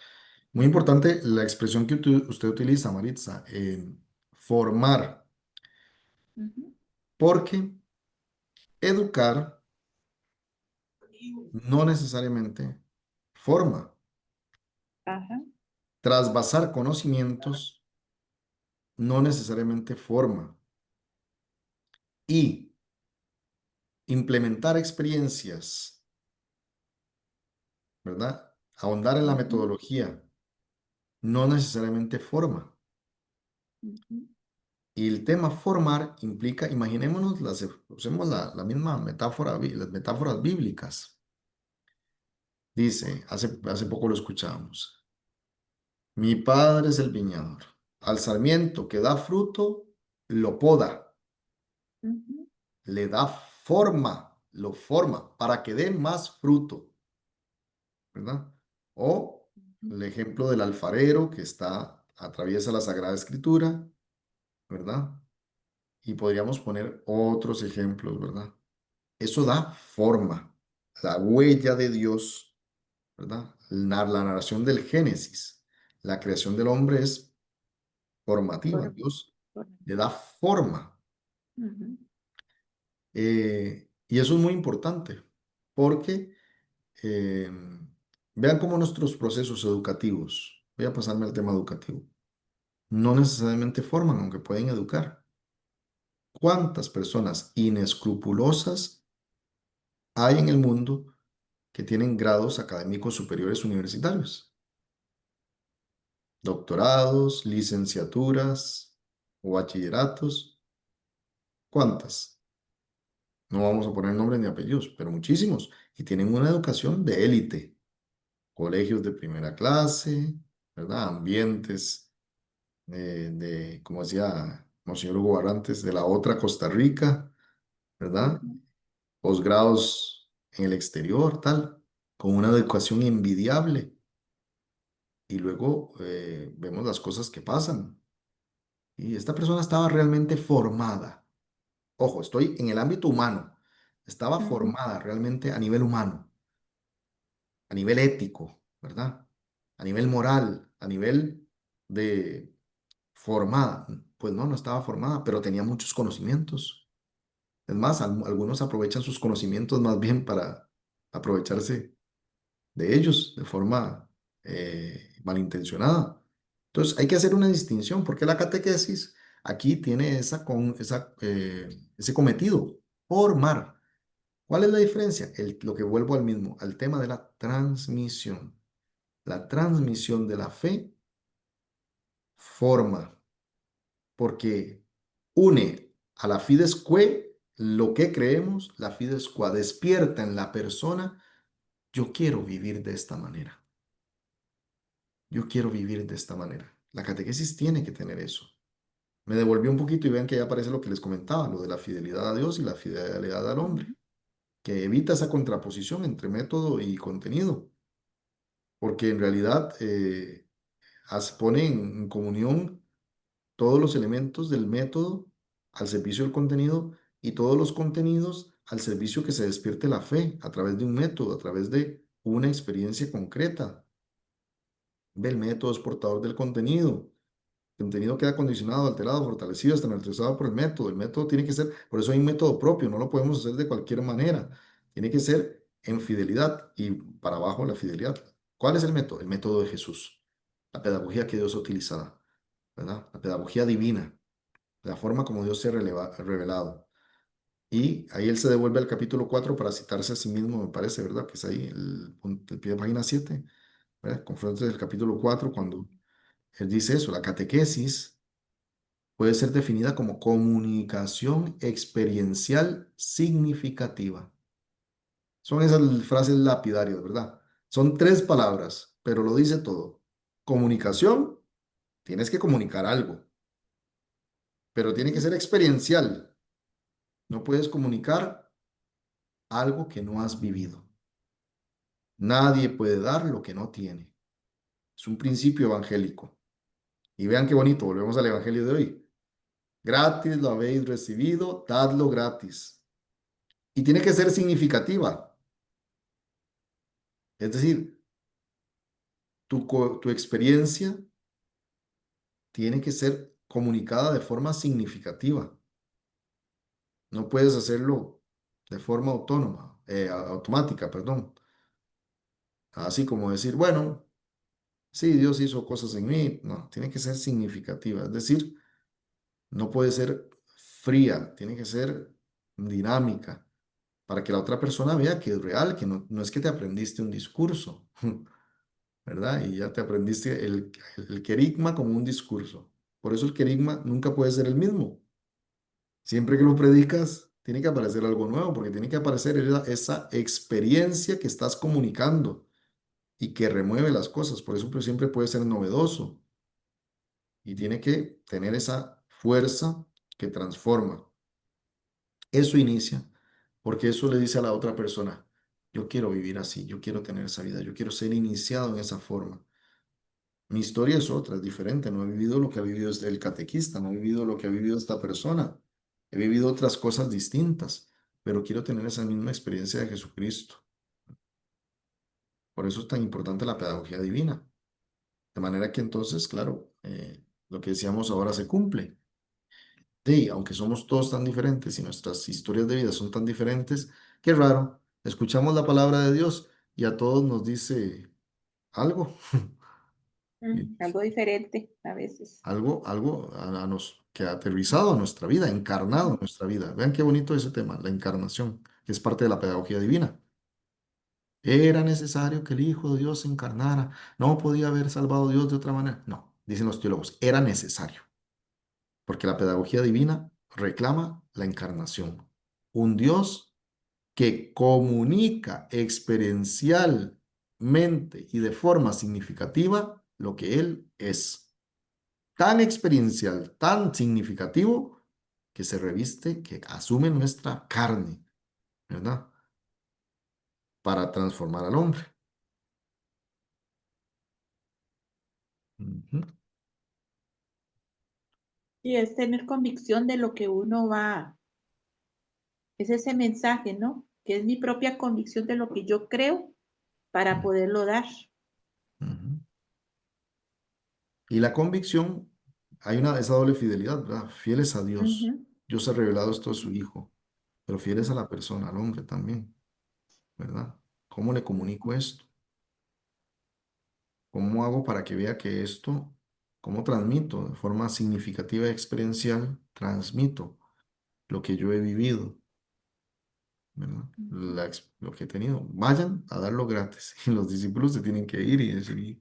Muy importante la expresión que usted utiliza, Maritza, formar, Ujú. porque educar no necesariamente forma. Ajá. Trasvasar conocimientos no necesariamente forma. Y implementar experiencias, ¿verdad? Ahondar en la Ujú, metodología no necesariamente forma. ujú, Y el tema formar implica, imaginémonos, usemos la misma metáfora, las metáforas bíblicas. Dice, hace poco lo escuchamos, mi padre es el viñador. Al sarmiento que da fruto, lo poda, ujú, le da forma, lo forma para que dé más fruto, ¿verdad? O ujú. el ejemplo del alfarero que atraviesa la Sagrada Escritura, ¿verdad? Y podríamos poner otros ejemplos, ¿verdad? Eso da forma, la huella de Dios, ¿verdad? La narración del Génesis, la creación del hombre es formativa, Por- Dios por- le da forma. ujú, Y eso es muy importante, porque eh, vean cómo nuestros procesos educativos, voy a pasarme al tema educativo, no necesariamente forman, aunque pueden educar. ¿Cuántas personas inescrupulosas hay en el mundo que tienen grados académicos superiores universitarios? Doctorados, licenciaturas o bachilleratos. ¿Cuántas? No vamos a poner nombres ni apellidos, pero muchísimos. Y tienen una educación de élite. Colegios de primera clase, ¿verdad? Ambientes como decía Monseñor Hugo Barrantes, de la otra Costa Rica, ¿verdad? ujú, Posgrados en el exterior, tal, con una educación envidiable. Y luego vemos las cosas que pasan. Y esta persona estaba realmente formada. Ojo, estoy en el ámbito humano. Estaba ujú. formada realmente a nivel humano, a nivel ético, ¿verdad? A nivel moral, a nivel de formada. Pues no, no estaba formada, pero tenía muchos conocimientos. Es más, algunos aprovechan sus conocimientos más bien para aprovecharse de ellos de forma malintencionada. Entonces, hay que hacer una distinción porque la catequesis aquí tiene ese cometido, formar. ¿Cuál es la diferencia? Lo que vuelvo al mismo, al tema de la transmisión. La transmisión de la fe forma, porque une a la fides que lo que creemos, la fides qua despierta en la persona, yo quiero vivir de esta manera. Yo quiero vivir de esta manera. La catequesis tiene que tener eso. Me devolví un poquito y vean que ya aparece lo que les comentaba, lo de la fidelidad a Dios y la fidelidad al hombre, Ujú. que evita esa contraposición entre método y contenido, porque en realidad pone en comunión todos los elementos del método al servicio del contenido y todos los contenidos al servicio que se despierte la fe a través de un método, a través de una experiencia concreta. Ve, el método es portador del contenido. El contenido queda condicionado, alterado, fortalecido, hasta neutralizado por el método. El método tiene que ser, por eso hay un método propio, no lo podemos hacer de cualquier manera. Tiene que ser en fidelidad y para abajo la fidelidad. ¿Cuál es el método? El método de Jesús, la pedagogía que Dios ha utilizado, ¿verdad? La pedagogía divina, la forma como Dios se ha revelado. Y ahí él se devuelve al capítulo 4 para citarse a sí mismo, me parece, ¿verdad? Que es ahí el pie de página 7, ¿verdad? Confrontes del capítulo 4 cuando él dice eso, la catequesis puede ser definida como comunicación experiencial significativa. Son esas frases lapidarias, ¿verdad? Son tres palabras, pero lo dice todo. Comunicación, tienes que comunicar algo, pero tiene que ser experiencial. No puedes comunicar algo que no has vivido. Nadie puede dar lo que no tiene. Es un principio evangélico. Y vean qué bonito, volvemos al evangelio de hoy. Gratis lo habéis recibido, dadlo gratis. Y tiene que ser significativa. Es decir, tu experiencia tiene que ser comunicada de forma significativa. No puedes hacerlo de forma autónoma, automática, perdón. Así como decir, bueno, sí, Dios hizo cosas en mí. No, tiene que ser significativa. Es decir, no puede ser fría, tiene que ser dinámica para que la otra persona vea que es real, que no es que te aprendiste un discurso, ¿verdad? Y ya te aprendiste el querigma como un discurso. Por eso el querigma nunca puede ser el mismo. Siempre que lo predicas, tiene que aparecer algo nuevo, porque tiene que aparecer esa experiencia que estás comunicando y que remueve las cosas. Por eso pues, siempre puede ser novedoso y tiene que tener esa fuerza que transforma. Eso inicia, porque eso le dice a la otra persona, yo quiero vivir así, yo quiero tener esa vida, yo quiero ser iniciado en esa forma. Mi historia es otra, es diferente, no he vivido lo que ha vivido el catequista, no he vivido lo que ha vivido esta persona, he vivido otras cosas distintas, pero quiero tener esa misma experiencia de Jesucristo. Por eso es tan importante la pedagogía divina. De manera que entonces, claro, lo que decíamos ahora se cumple. Sí, aunque somos todos tan diferentes y nuestras historias de vida son tan diferentes, qué raro, escuchamos la palabra de Dios y a todos nos dice algo, y Algo diferente a veces. algo que ha aterrizado a nuestra vida, encarnado en nuestra vida. Vean qué bonito ese tema, la encarnación, que es parte de la pedagogía divina. Era necesario que el Hijo de Dios se encarnara, no podía haber salvado a Dios de otra manera. No, dicen los teólogos, era necesario, porque la pedagogía divina reclama la encarnación. Un Dios que comunica experiencialmente y de forma significativa lo que Él es. Tan experiencial, tan significativo, que se reviste, que asume nuestra carne, ¿verdad? Para transformar al hombre. Ujú, Y es tener convicción de lo que uno va, es ese mensaje, ¿no? Que es mi propia convicción de lo que yo creo para ujú, poderlo dar. ujú. Y la convicción, hay esa doble fidelidad, ¿verdad? Fieles a Dios. Ujú. Dios ha revelado esto a su Hijo, pero fieles a la persona, al hombre también, ¿verdad? ¿Cómo le comunico esto? ¿Cómo hago para que vea que esto, cómo transmito de forma significativa y experiencial, transmito lo que yo he vivido, ¿verdad? Lo que he tenido. Vayan a darlo gratis. Y los discípulos se tienen que ir y decir,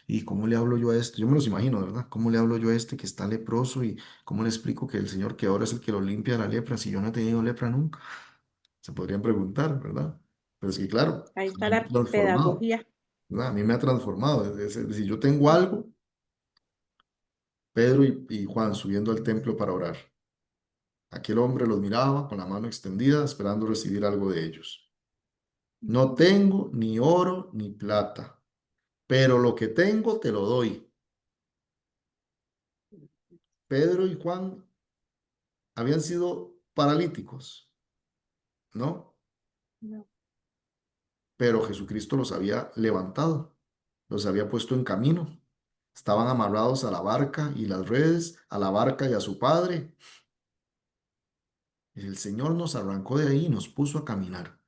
¿y cómo le hablo yo a esto? Yo me los imagino, ¿verdad? ¿Cómo le hablo yo a este que está leproso y cómo le explico que el Señor que ahora es el que lo limpia de la lepra si yo no he tenido lepra nunca? Se podrían preguntar, ¿verdad? Pero es que claro, Ahí a mí está me ha la transformado, pedagogía. ¿verdad? A mí me ha transformado. Es decir, yo tengo algo. Pedro y Juan subiendo al templo para orar. Aquel hombre los miraba con la mano extendida, esperando recibir algo de ellos. No tengo ni oro ni plata, pero lo que tengo te lo doy. Pedro y Juan habían sido paralíticos, ¿no? No. Pero Jesucristo los había levantado, los había puesto en camino. Estaban amarrados a la barca y las redes, a la barca y a su padre. Y el Señor nos arrancó de ahí y nos puso a caminar.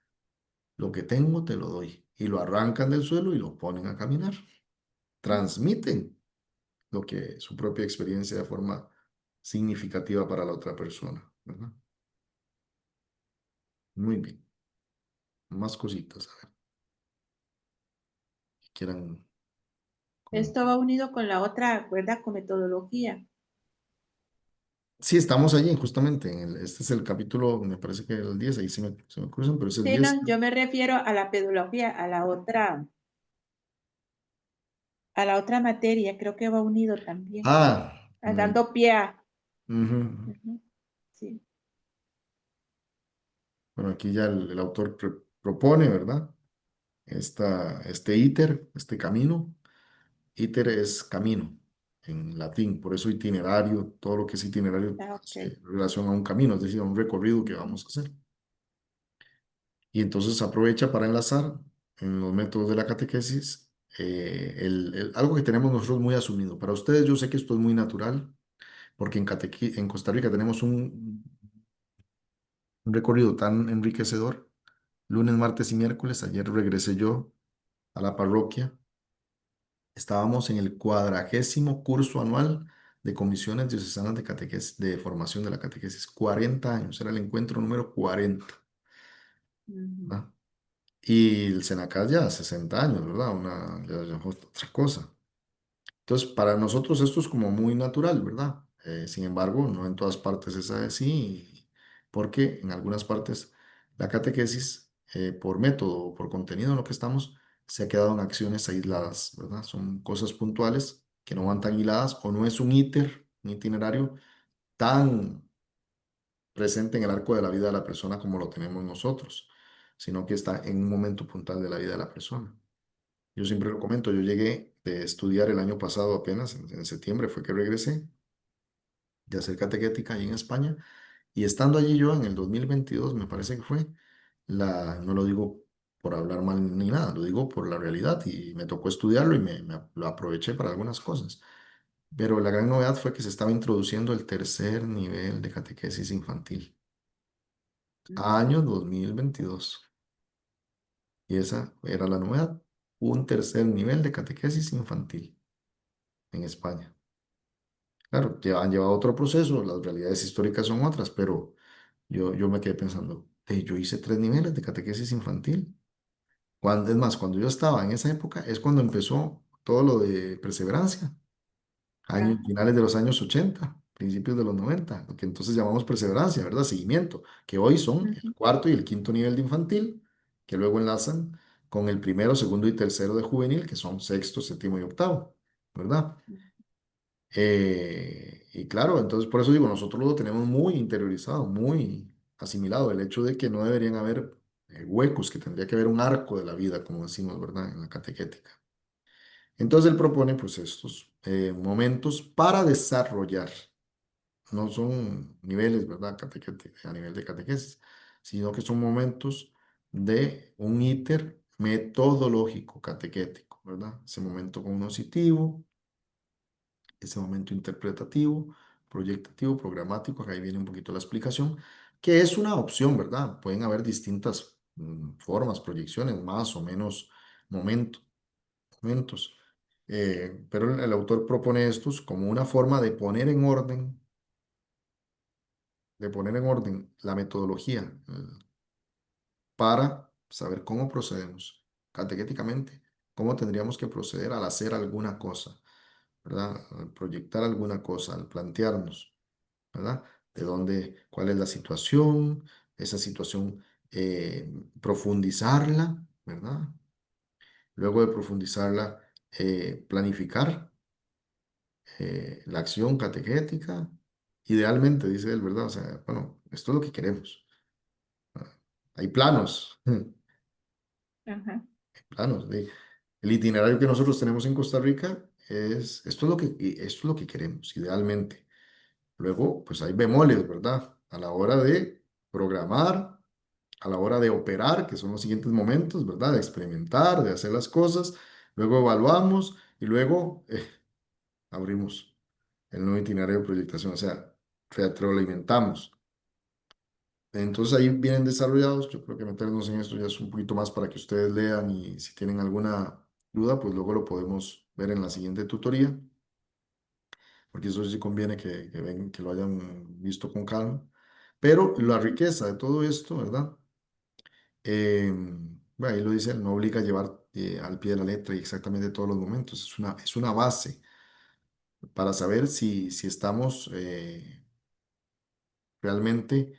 Lo que tengo te lo doy. Y lo arrancan del suelo y lo ponen a caminar. Transmiten lo que su propia experiencia de forma significativa para la otra persona, ¿verdad? Muy bien. Más cositas, a ver, que quieran Esto comentar. va unido con la otra, ¿verdad? Con metodología. Sí, estamos allí, justamente. Este es el capítulo, me parece que el 10 ahí se me cruzan, pero es el Sí, 10. no, yo me refiero a la pedología, a la otra materia, creo que va unido también, Ah, dando pie a. ujú. Ujú, sí. Bueno, aquí ya el autor propone, ¿verdad? Este íter, este camino. Íter es camino en latín, por eso itinerario, todo lo que es itinerario Ah, ok. hace relación a un camino, es decir, a un recorrido que Ujú, vamos a hacer. Y entonces aprovecha para enlazar en los métodos de la catequesis algo que tenemos nosotros muy asumido. Para ustedes yo sé que esto es muy natural, porque en Costa Rica tenemos un recorrido tan enriquecedor. Lunes, martes y miércoles, ayer regresé yo a la parroquia. Estábamos en el 40º curso anual de comisiones diocesanas de catequesis, de formación de la catequesis. 40 años, era el encuentro número 40, ujú, ¿verdad? Y el Senacas ya 60 años, ¿verdad? Ya otra cosa. Entonces, para nosotros esto es como muy natural, ¿verdad? Sin embargo, no en todas partes es así, porque en algunas partes la catequesis, por método o por contenido en lo que estamos, se ha quedado en acciones aisladas, ¿verdad? Son cosas puntuales que no van tan hiladas o no es un itinerario tan presente en el arco de la vida de la persona como lo tenemos nosotros, sino que está en un momento puntual de la vida de la persona. Yo siempre lo comento, yo llegué de estudiar el año pasado apenas, en septiembre fue que regresé de hacer catequética ahí en España, y estando allí yo en el 2022, me parece que fue, no lo digo por hablar mal ni nada, lo digo por la realidad, y me tocó estudiarlo y lo aproveché para algunas cosas. Pero la gran novedad fue que se estaba introduciendo el tercer nivel de catequesis infantil, ujú. año 2022, y esa era la novedad, un tercer nivel de catequesis infantil en España. Claro, han llevado otro proceso, las realidades históricas son otras, pero yo me quedé pensando, yo hice 3 niveles de catequesis infantil. Es más, cuando yo estaba en esa época es cuando empezó todo lo de perseverancia, Ajá, finales de los años 80, principios de los 90, lo que entonces llamamos perseverancia, ¿verdad? Seguimiento, que hoy son el ujú, cuarto y el quinto nivel de infantil, que luego enlazan con el primero, segundo y tercero de juvenil, que son sexto, séptimo y octavo, ¿verdad? Y claro, entonces por eso digo, nosotros lo tenemos muy interiorizado, muy asimilado, el hecho de que no deberían haber huecos, que tendría que haber un arco de la vida, como decimos, ¿verdad? En la catequética. Entonces él propone pues estos momentos para desarrollar, no son niveles, ¿verdad? A nivel de catequesis, sino que son momentos de un íter metodológico catequético, ¿verdad? Ese momento cognoscitivo, ese momento interpretativo, proyectativo, programático, acá ahí viene un poquito la explicación, que es una opción, ¿verdad? Pueden haber distintas formas, proyecciones, más o menos momentos. Pero el autor propone estos como una forma de poner en orden la metodología para saber cómo procedemos catequéticamente, cómo tendríamos que proceder al hacer alguna cosa, ¿verdad? Al proyectar alguna cosa, al plantearnos. ¿Verdad? De dónde, cuál es la situación, esa situación, profundizarla, ¿verdad? Luego de profundizarla, planificar la acción catequética, idealmente, dice él, ¿verdad? O sea, bueno, esto es lo que queremos. ¿Verdad? Hay planos, ajá, planos. El itinerario que nosotros tenemos en Costa Rica esto es lo que queremos, idealmente. Luego, pues hay bemoles, ¿verdad? A la hora de programar, a la hora de operar, que son los siguientes momentos, ¿verdad? De experimentar, de hacer las cosas. Luego evaluamos y luego abrimos el nuevo itinerario de proyectación, o sea, retroalimentamos. Entonces ahí vienen desarrollados. Yo creo que meternos en esto ya es un poquito más para que ustedes lean y si tienen alguna duda, pues luego lo podemos ver en la siguiente tutoría, porque eso sí conviene que lo hayan visto con calma. Pero la ujú. riqueza de todo esto, ¿verdad? Bueno, ahí lo dice, no obliga a llevar al pie de la letra y exactamente todos los momentos. Es una base para saber si estamos realmente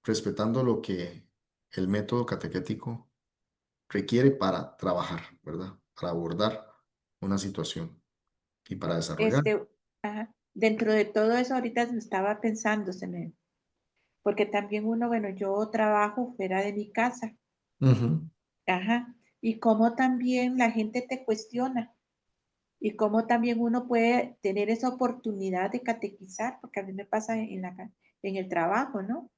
respetando lo que el método catequético requiere para trabajar, ¿verdad? Para abordar una situación y para desarrollar. Este, ajá, dentro de todo eso, ahorita me estaba pensando, porque también uno, bueno, yo trabajo fuera de mi casa, Ujú, ajá, y cómo también la gente te cuestiona y cómo también uno puede tener esa oportunidad de catequizar, porque a mí me pasa en el trabajo, ¿no?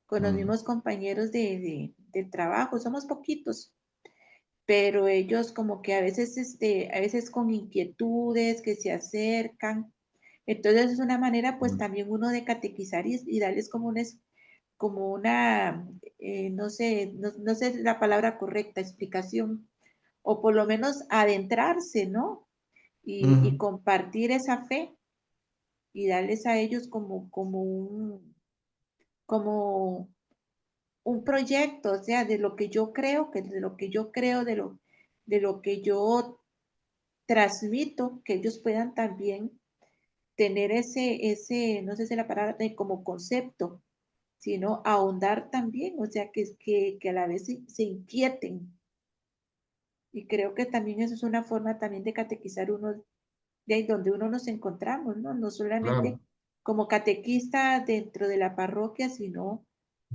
Con los ujú, mismos compañeros del trabajo, somos poquitos, pero ellos como que a veces con inquietudes que se acercan. Entonces es una manera pues ujú, también uno de catequizar y darles como una, no sé la palabra correcta, explicación, o por lo menos adentrarse, ¿no? Y ujú, compartir esa fe y darles a ellos como un proyecto, o sea, de lo que yo creo, de lo que yo creo, de lo que yo transmito, que ellos puedan también tener no sé si la palabra, como concepto, sino ahondar también, o sea, que a la vez se inquieten. Y creo que también eso es una forma también de catequizar uno, de ahí donde uno nos encontramos, ¿no? No claro. solamente como catequista dentro de la parroquia, sino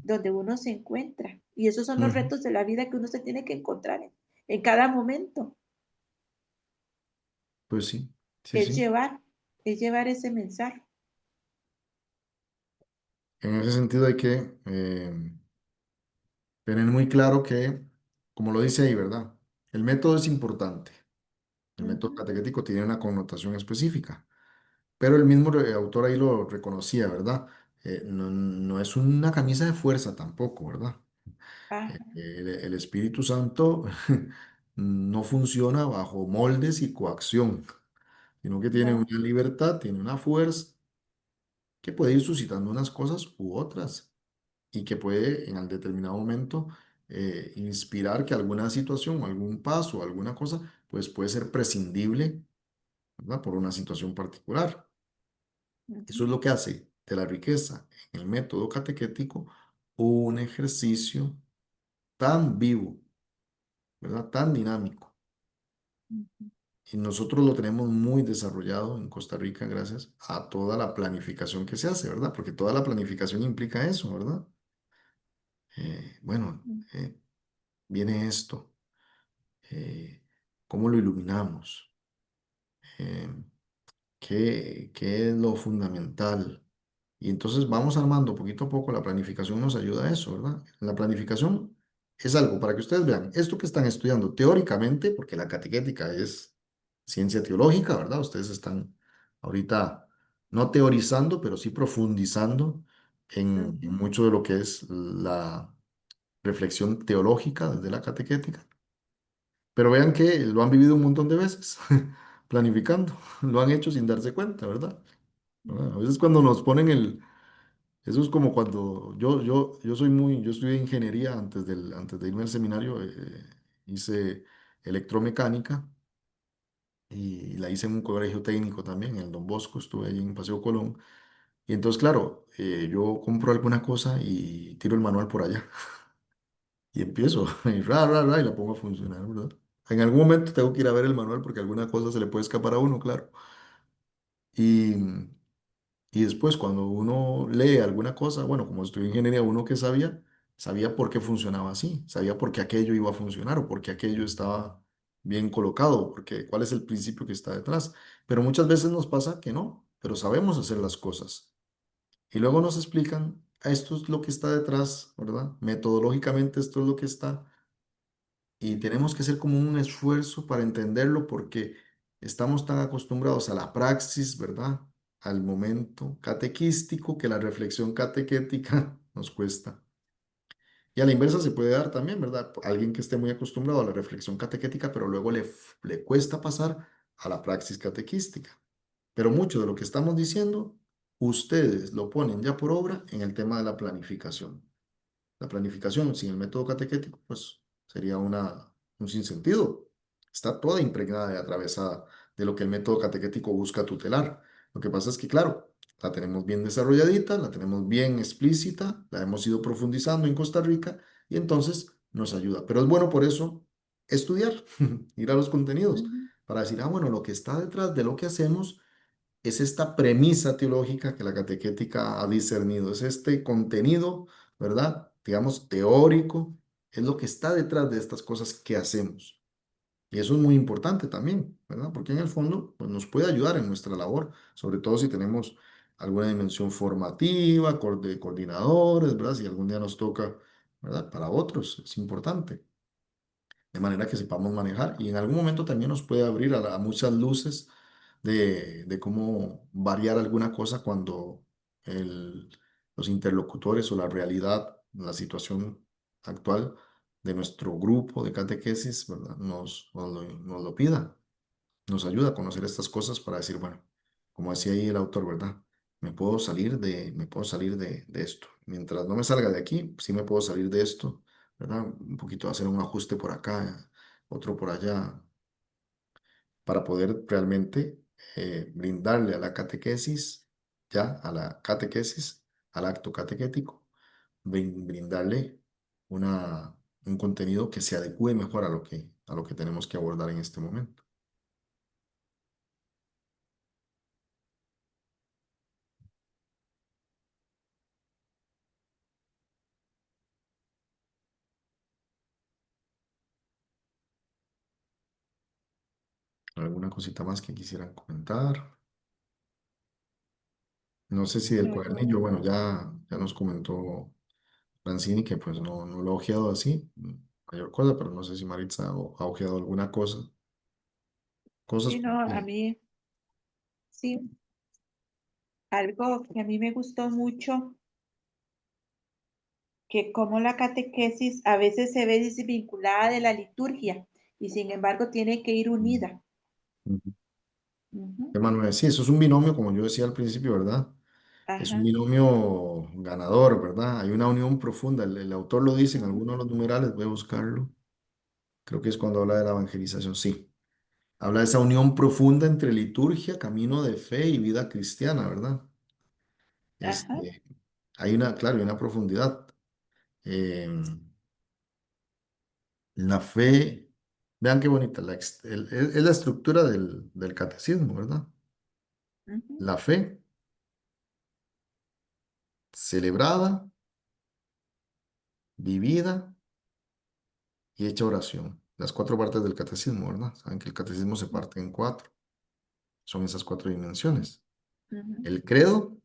donde uno se encuentra. Y esos son los Ujú, retos de la vida que uno se tiene que encontrar en cada momento. pues sí, sí, Es sí. llevar, es llevar ese mensaje. En ese sentido hay que tener muy claro que, como lo dice ahí, ¿verdad? El método es importante. El método Ujú. catequético tiene una connotación específica. Pero el mismo autor ahí lo reconocía, ¿verdad? No es una camisa de fuerza tampoco, ¿verdad? Ajá, El Espíritu Santo no funciona bajo moldes y coacción, sino que tiene una no. libertad, tiene una fuerza que puede ir suscitando unas cosas u otras y que puede en el determinado momento inspirar que alguna situación, algún paso, alguna cosa, pues puede ser prescindible, ¿verdad? Por una situación particular. Eso Ujú, es lo que hace de la riqueza en el método catequético un ejercicio tan vivo, ¿verdad? Tan dinámico. ujú, Y nosotros lo tenemos muy desarrollado en Costa Rica gracias a toda la planificación que se hace, ¿verdad? Porque toda la planificación implica eso, ¿verdad? Bueno, ujú, viene esto, ¿cómo lo iluminamos? Eh, qué es lo fundamental? Y entonces vamos armando poquito a poco, la planificación nos ayuda a eso, ¿verdad? La planificación es algo para que ustedes vean, esto que están estudiando teóricamente, porque la catequética es ciencia teológica, ¿verdad? Ustedes están ahorita no teorizando, pero sí profundizando en ujú, mucho de lo que es la reflexión teológica desde la catequética. Pero vean que lo han vivido un montón de veces, planificando, lo han hecho sin darse cuenta, ¿verdad? A veces cuando nos ponen eso es como cuando yo estudié ingeniería antes de irme al seminario, hice electromecánica y la hice en un colegio técnico también, en el Don Bosco, estuve ahí en Paseo Colón. Y entonces, claro, yo compro alguna cosa y tiro el manual por allá y empiezo, y y la pongo a funcionar, ¿verdad? En algún momento tengo que ir a ver el manual porque alguna cosa se le puede escapar a uno, claro. Y, y después cuando uno lee alguna cosa, bueno, como estudié ingeniería, uno que sabía por qué funcionaba así, sabía por qué aquello iba a funcionar o por qué aquello estaba bien colocado, porque cuál es el principio que está detrás. Pero muchas veces nos pasa que no, pero sabemos hacer las cosas. Y luego nos explican, esto es lo que está detrás, ¿verdad? Metodológicamente esto es lo que está. Y tenemos que hacer como un esfuerzo para entenderlo porque estamos tan acostumbrados a la praxis, ¿verdad? Al momento catequístico que la reflexión catequética nos cuesta. Y a la inversa se puede dar también, ¿verdad? Alguien que esté muy acostumbrado a la reflexión catequética, pero luego le cuesta pasar a la praxis catequística. Pero mucho de lo que estamos diciendo, ustedes lo ponen ya por obra en el tema de la planificación. La planificación sin el método catequético, pues sería un sinsentido. Está toda impregnada y atravesada de lo que el método catequético busca tutelar. Lo que pasa es que, claro, la tenemos bien desarrolladita, la tenemos bien explícita, la hemos ido profundizando en Costa Rica y entonces nos ayuda. Pero es bueno por eso estudiar, ir a los contenidos, Ujú. para decir, bueno, lo que está detrás de lo que hacemos es esta premisa teológica que la catequética ha discernido, es este contenido, ¿verdad? Digamos, teórico, es lo que está detrás de estas cosas que hacemos. Y eso es muy importante también, ¿verdad? Porque en el fondo, pues nos puede ayudar en nuestra labor, sobre todo si tenemos alguna dimensión formativa, de coordinadores, ¿verdad? Si algún día nos toca, ¿verdad? Para otros es importante, de manera que sepamos manejar y en algún momento también nos puede abrir a muchas luces de cómo variar alguna cosa cuando el- los interlocutores o la realidad, la situación actual de nuestro grupo de catequesis, ¿verdad? Nos lo pida, nos ayuda a conocer estas cosas para decir, bueno, como decía ahí el autor, ¿verdad? Me puedo salir de esto. Mientras no me salga de aquí, sí me puedo salir de esto, ¿verdad? Un poquito hacer un ajuste por acá, otro por allá, para poder realmente brindarle a la catequesis, ya a la catequesis, al acto catequético, brindarle un contenido que se adecue mejor a lo que tenemos que abordar en este momento. ¿Alguna cosita más que quisieran comentar? No sé si del No, cuadernillo, bueno, ya nos comentó Francini que pues no lo ha ojeado así, mayor cosa, pero no sé si Maritza ha ojeado alguna cosa, cosas sí, no, a que mí, sí, algo que a mí me gustó mucho, que como la catequesis a veces se ve desvinculada de la liturgia y sin embargo tiene que ir unida. Ujú. Emanuel, sí, eso es un binomio, como yo decía al principio, ¿verdad? Es un Ajá, binomio ganador, ¿verdad? Hay una unión profunda. El autor lo dice en ujú, alguno de los numerales, voy a buscarlo. Creo que es cuando habla de la evangelización, sí. Habla de esa unión profunda entre liturgia, camino de fe y vida cristiana, ¿verdad? ajá, Este, hay una, claro, hay una profundidad. Eh, la fe, vean qué bonita, es la estructura del catecismo, ¿verdad? ujú, La fe celebrada, vivida y hecha oración. Las cuatro partes del catecismo, ¿verdad? Saben que el catecismo se parte en cuatro. Son esas cuatro dimensiones. ujú, El credo,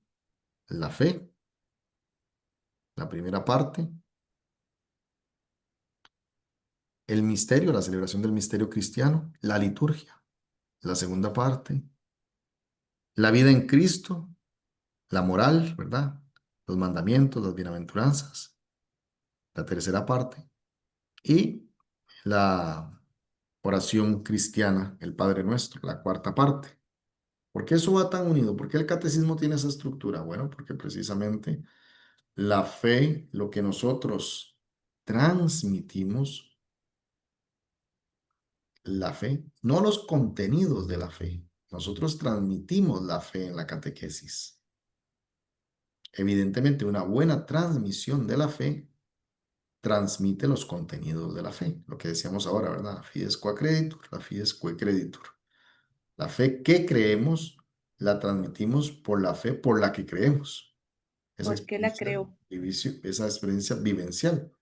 la fe, la primera parte. El misterio, la celebración del misterio cristiano. La liturgia, la segunda parte. La vida en Cristo, la moral, ¿verdad? Los mandamientos, las bienaventuranzas, la tercera parte. Y la oración cristiana, el Padre Nuestro, la cuarta parte. ¿Por qué eso va tan unido? ¿Por qué el catecismo tiene esa estructura? Bueno, porque precisamente la fe, lo que nosotros transmitimos, la fe, no los contenidos de la fe. Nosotros transmitimos la fe en la catequesis. Evidentemente, una buena transmisión de la fe transmite los contenidos de la fe. Lo que decíamos ahora, ¿verdad? Fides qua creditur, la fides que creditur. La fe que creemos la transmitimos por la fe por la que creemos. Esa porque la experiencia, creo. esa experiencia vivencial.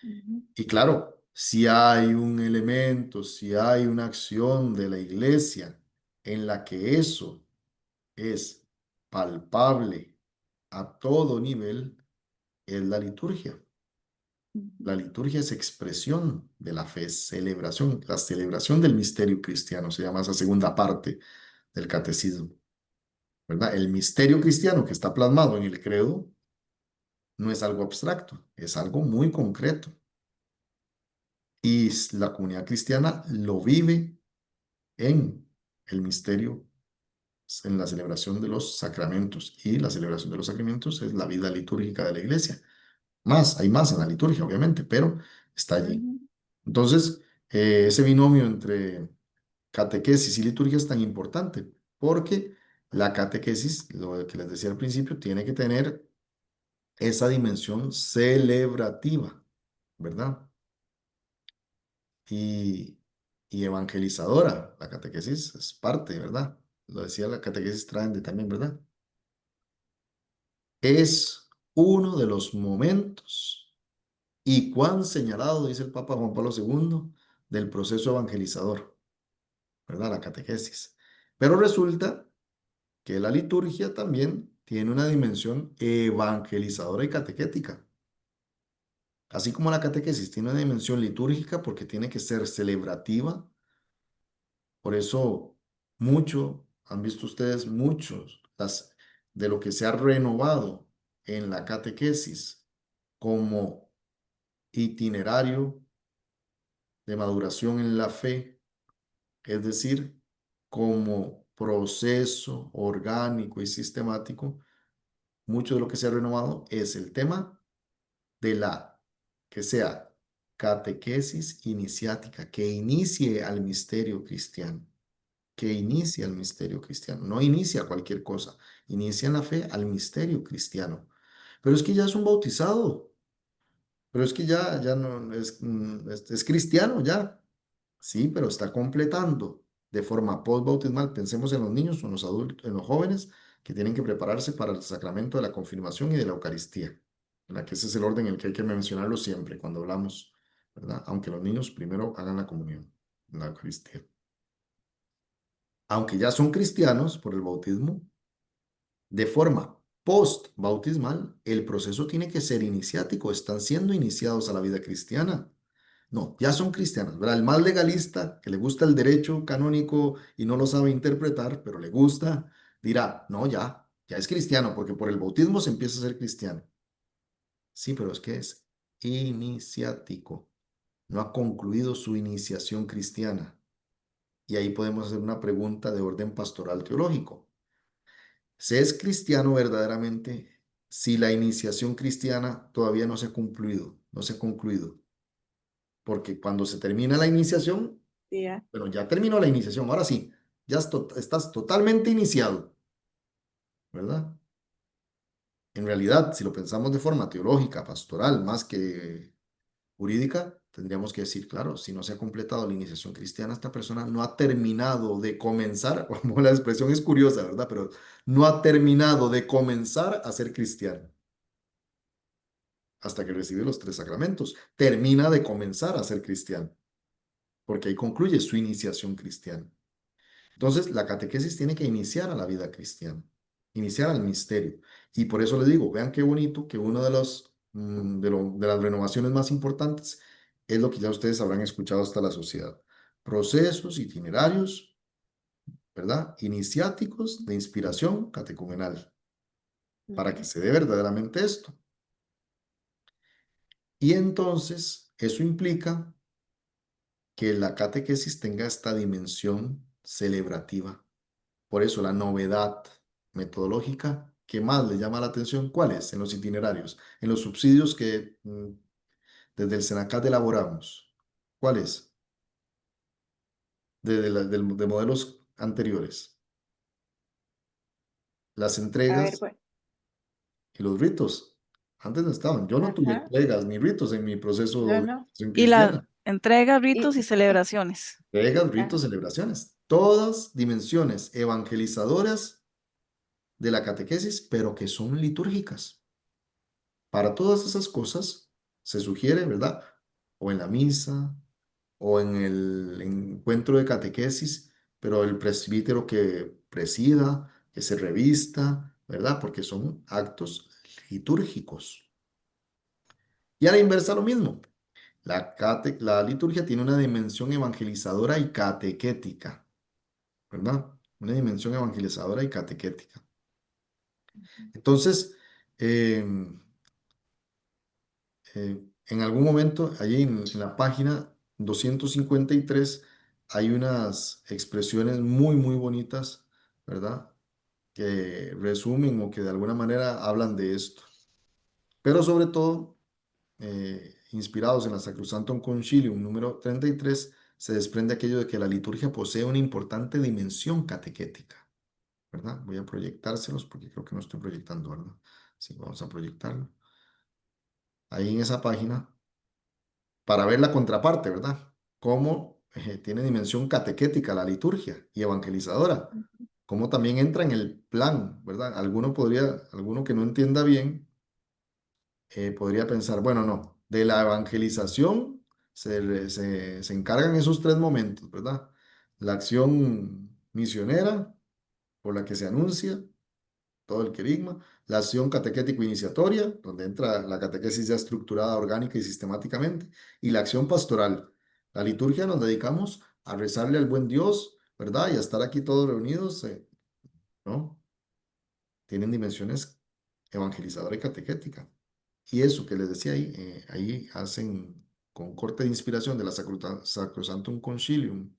Ujú, Y claro, si hay un elemento, si hay una acción de la iglesia en la que eso es palpable, a todo nivel es la liturgia. La Ujú. liturgia es expresión de la fe, es celebración. La celebración del misterio cristiano se llama esa segunda parte del catecismo, ¿verdad? El misterio cristiano que está plasmado en el credo no es algo abstracto, es algo muy concreto. Y la comunidad cristiana lo vive en el misterio, en la celebración de los sacramentos. Y la celebración de los sacramentos es la vida litúrgica de la iglesia. Hay más en la liturgia, obviamente, pero está allí. Ujú. Entonces, ese binomio entre catequesis y liturgia es tan importante porque la catequesis, lo que les decía al principio, tiene que tener esa dimensión celebrativa, ¿verdad? Y, y evangelizadora. La catequesis es parte, ¿verdad? Lo decía la catequesis traende también, ¿verdad? Es uno de los momentos y cuán señalado, dice el Papa Juan Pablo II, del proceso evangelizador, ¿verdad? La catequesis. Pero resulta que la liturgia también tiene una dimensión evangelizadora y catequética. Así como la catequesis tiene una dimensión litúrgica porque tiene que ser celebrativa, por eso han visto ustedes muchos de lo que se ha renovado en la catequesis como itinerario de maduración en la fe, es decir, como proceso orgánico y sistemático. Mucho de lo que se ha renovado es el tema de que sea catequesis iniciática, que inicie al misterio cristiano, que inicie al misterio cristiano, no inicia cualquier cosa, inicia en la fe al misterio cristiano. Pero es que ya es un bautizado, pero es que ya no es cristiano ya. Sí, pero está completando de forma postbautismal. Pensemos en los niños o en los adultos, en los jóvenes que tienen que prepararse para el sacramento de la confirmación y de la Eucaristía, ¿verdad? Que ese es el orden en el que hay que mencionarlo siempre cuando hablamos, ¿verdad? Aunque los niños primero hagan la comunión, la Eucaristía. Aunque ya son cristianos por el bautismo, de forma post-bautismal, el proceso tiene que ser iniciático, están siendo iniciados a la vida cristiana. No, ya son cristianos, ¿verdad? El más legalista, que le gusta el derecho canónico y no lo sabe interpretar, pero le gusta, dirá, no, ya es cristiano, porque por el bautismo se empieza a ser cristiano. Sí, pero es que es iniciático, no ha concluido su iniciación cristiana. Y ahí podemos hacer una pregunta de orden pastoral teológico. ¿Se es cristiano verdaderamente si la iniciación cristiana todavía no se ha concluido? No se ha concluido. Porque cuando se termina la iniciación, Sí, ah. bueno, ya terminó la iniciación, ahora sí, ya estás totalmente iniciado, ¿verdad? En realidad, si lo pensamos de forma teológica, pastoral, más que jurídica, tendríamos que decir, claro, si no se ha completado la iniciación cristiana, esta persona no ha terminado de comenzar, como la expresión es curiosa, ¿verdad? Pero no ha terminado de comenzar a ser cristiano hasta que recibe los tres sacramentos. Termina de comenzar a ser cristiano, porque ahí concluye su iniciación cristiana. Entonces, la catequesis tiene que iniciar a la vida cristiana, iniciar al misterio. Y por eso les digo, vean qué bonito que uno de de las renovaciones más importantes es lo que ya ustedes habrán escuchado hasta la sociedad. Procesos itinerarios, ¿verdad? Iniciáticos de inspiración catecumenal, para que Ujú. se dé verdaderamente esto. Y entonces, eso implica que la catequesis tenga esta dimensión celebrativa. Por eso la novedad metodológica que más le llama la atención, ¿cuál es? En los itinerarios, en los subsidios que desde el SENACAT elaboramos. ¿Cuál es? De modelos anteriores. Las A ver, entregas bueno, y los ritos. Antes no estaban. Yo no tuve ajá, entregas ni ritos en mi no, proceso de no. educación Y la cristiana. entrega, ritos y Y, celebraciones. Entregas, ah, ritos, celebraciones. Todas dimensiones evangelizadoras de la catequesis, pero que son litúrgicas. Para todas esas cosas se sugiere, ¿verdad? O en la misa o en el encuentro de catequesis, pero el presbítero que presida, que se revista, ¿verdad? Porque son actos litúrgicos. Y a la inversa lo mismo. La liturgia tiene una dimensión evangelizadora y catequética, ¿verdad? Una dimensión evangelizadora y catequética. Entonces, em, en algún momento, allí en la página 253, hay unas expresiones muy, muy bonitas, ¿verdad? Que resumen o que de alguna manera hablan de esto. Pero sobre todo, inspirados en la Sacrosanctum Concilium número 33, se desprende aquello de que la liturgia posee una importante dimensión catequética, ¿verdad? Voy a proyectárselos porque creo que no estoy proyectando, ¿verdad? Sí, vamos a proyectarlo. Ahí en esa página, para ver la contraparte, ¿verdad? Cómo tiene dimensión catequética la liturgia y evangelizadora, cómo también entra en el plan, ¿verdad? Alguno que no entienda bien, podría pensar, bueno, no, de la evangelización se encargan esos tres momentos, ¿verdad? La acción misionera por la que se anuncia todo el querigma, la acción catequético-iniciatoria, donde entra la catequesis ya estructurada, orgánica y sistemáticamente, y la acción pastoral. La liturgia nos dedicamos a rezarle al buen Dios, ¿verdad? Y a estar aquí todos reunidos, ¿no? Tienen dimensiones evangelizadora y catequética. Y eso que les decía ahí, ahí hacen con corte de inspiración de la Sacrosanctum Concilium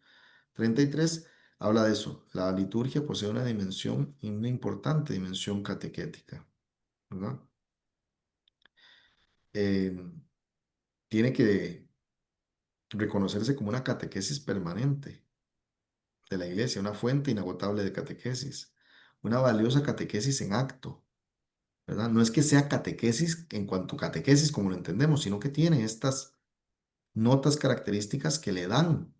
33, habla de eso. La liturgia posee una dimensión, una importante dimensión catequética, ¿verdad? Eh, Tiene que reconocerse como una catequesis permanente de la iglesia, una fuente inagotable de catequesis, una valiosa catequesis en acto, ¿verdad? No es que sea catequesis en cuanto a catequesis como lo entendemos, sino que tiene estas notas características que le dan,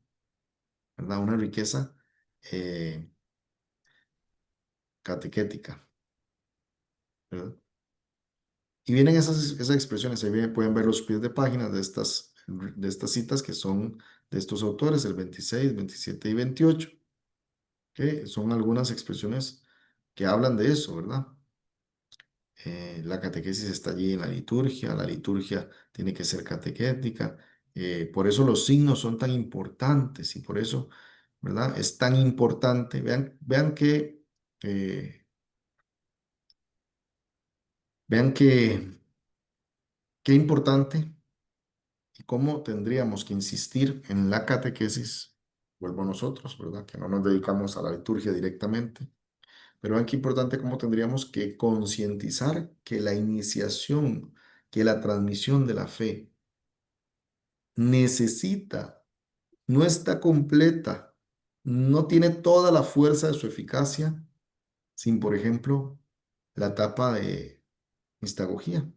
¿verdad? Una riqueza eh, catequética, ¿verdad? Y vienen esas expresiones, ahí pueden ver los pies de página de estas citas que son de estos autores, el 26, 27 y 28, que son algunas expresiones que hablan de eso, ¿verdad? La catequesis está allí en la liturgia tiene que ser catequética, por eso los signos son tan importantes y por eso, ¿verdad? Es tan importante, eh, vean qué importante y cómo tendríamos que insistir en la catequesis, vuelvo a nosotros, ¿verdad? Que no nos dedicamos a la liturgia directamente, pero vean qué importante cómo tendríamos que concientizar que la iniciación, que la transmisión de la fe necesita, no está completa, no tiene toda la fuerza de su eficacia sin, por ejemplo, la etapa de mistagogía,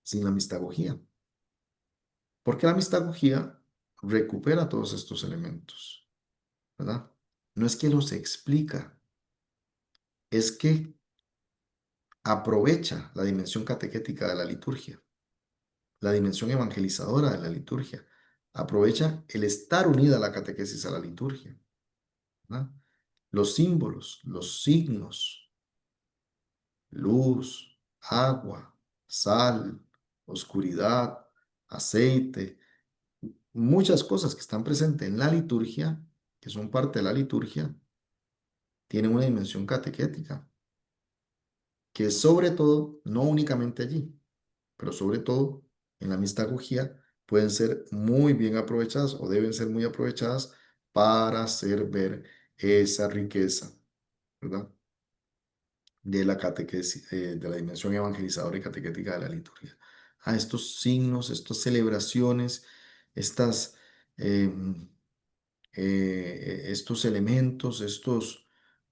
sin la mistagogía. Porque la mistagogía recupera todos estos elementos, ¿verdad? No es que los explica, es que aprovecha la dimensión catequética de la liturgia, la dimensión evangelizadora de la liturgia, aprovecha el estar unida a la catequesis a la liturgia, ¿verdad? Los símbolos, los signos, luz, agua, sal, oscuridad, aceite, muchas cosas que están presentes en la liturgia, que son parte de la liturgia, tienen una dimensión catequética, que sobre todo, no únicamente allí, pero sobre todo en la mistagogía, pueden ser muy bien aprovechadas o deben ser muy aprovechadas para hacer ver esa riqueza, ¿verdad? De la catequesis, de la dimensión evangelizadora y catequética de la liturgia. A estos signos, estas celebraciones, estas, em, estos elementos,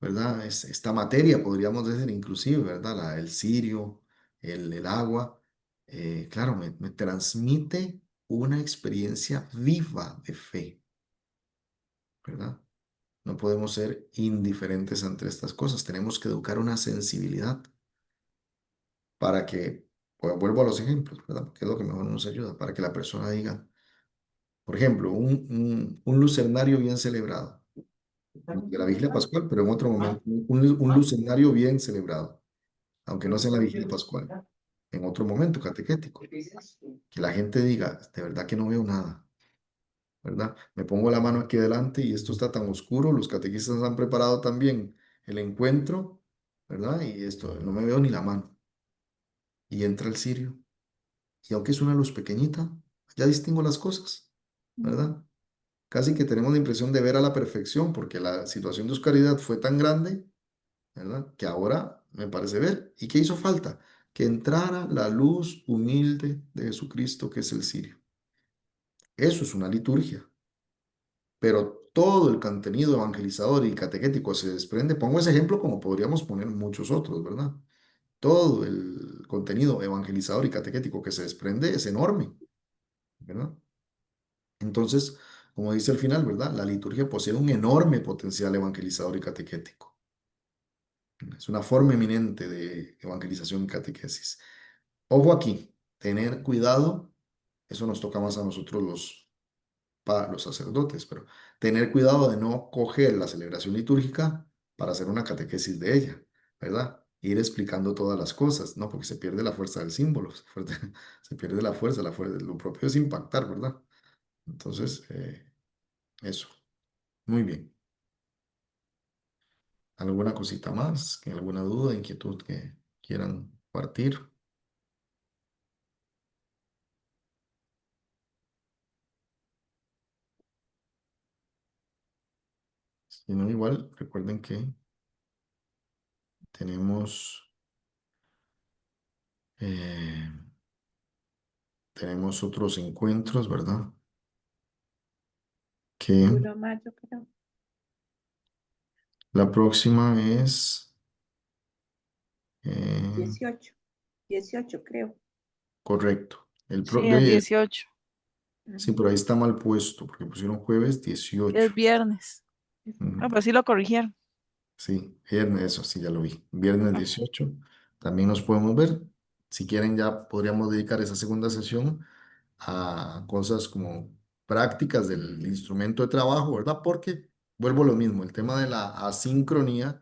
¿verdad? Esta materia, podríamos decir, inclusive, ¿verdad? El cirio, el agua, claro, me transmite una experiencia viva de fe, ¿verdad? No podemos ser indiferentes ante estas cosas, tenemos que educar una sensibilidad para que, pues, vuelvo a los ejemplos, ¿verdad? Porque es lo que mejor nos ayuda, para que la persona diga, por ejemplo, un lucernario bien celebrado. de la vigilia pascual, pero en otro momento, un lucenario bien celebrado, aunque no sea en la vigilia pascual, en otro momento catequético, que la gente diga, de verdad que no veo nada, ¿verdad? Me pongo la mano aquí adelante y esto está tan oscuro, los catequistas han preparado también el encuentro, ¿verdad? Y esto, no me veo ni la mano. Y entra el cirio, y aunque es una luz pequeñita, ya distingo las cosas, ¿verdad? Casi que tenemos la impresión de ver a la perfección, porque la situación de oscuridad fue tan grande, ¿verdad? Que ahora me parece ver. ¿Y qué hizo falta? Que entrara la luz humilde de Jesucristo, que es el cirio. Eso es una liturgia, pero todo el contenido evangelizador y catequético se desprende. Pongo ese ejemplo como podríamos poner muchos otros, ¿verdad? Todo el contenido evangelizador y catequético que se desprende es enorme, ¿verdad? Entonces, como dice al final, ¿verdad? La liturgia posee un enorme potencial evangelizador y catequético. Es una forma eminente de evangelización y catequesis. Ojo aquí, tener cuidado, eso nos toca más a nosotros los sacerdotes, pero tener cuidado de no coger la celebración litúrgica para hacer una catequesis de ella, ¿verdad? Ir explicando todas las cosas, ¿no? Porque se pierde la fuerza del símbolo, se pierde la fuerza, lo propio es impactar, ¿verdad? Entonces, eso, muy bien. ¿Alguna cosita más? ¿Alguna duda, inquietud que quieran partir? Si no, igual, recuerden que tenemos, eh, tenemos otros encuentros, ¿verdad? Que 1 de mayo, creo. la próxima es, eh, 18, 18 creo. correcto. Sí, el 18. Sí, Ujú. pero ahí está mal puesto, porque pusieron jueves Es 18. viernes. Ah, Ujú. pues sí lo corrigieron. Sí, viernes, eso sí, ya lo vi. Viernes Ah, 18. También nos podemos ver. Si quieren, ya podríamos dedicar esa segunda sesión a cosas como prácticas del instrumento de trabajo, ¿verdad? Porque vuelvo a lo mismo, el tema de la asincronía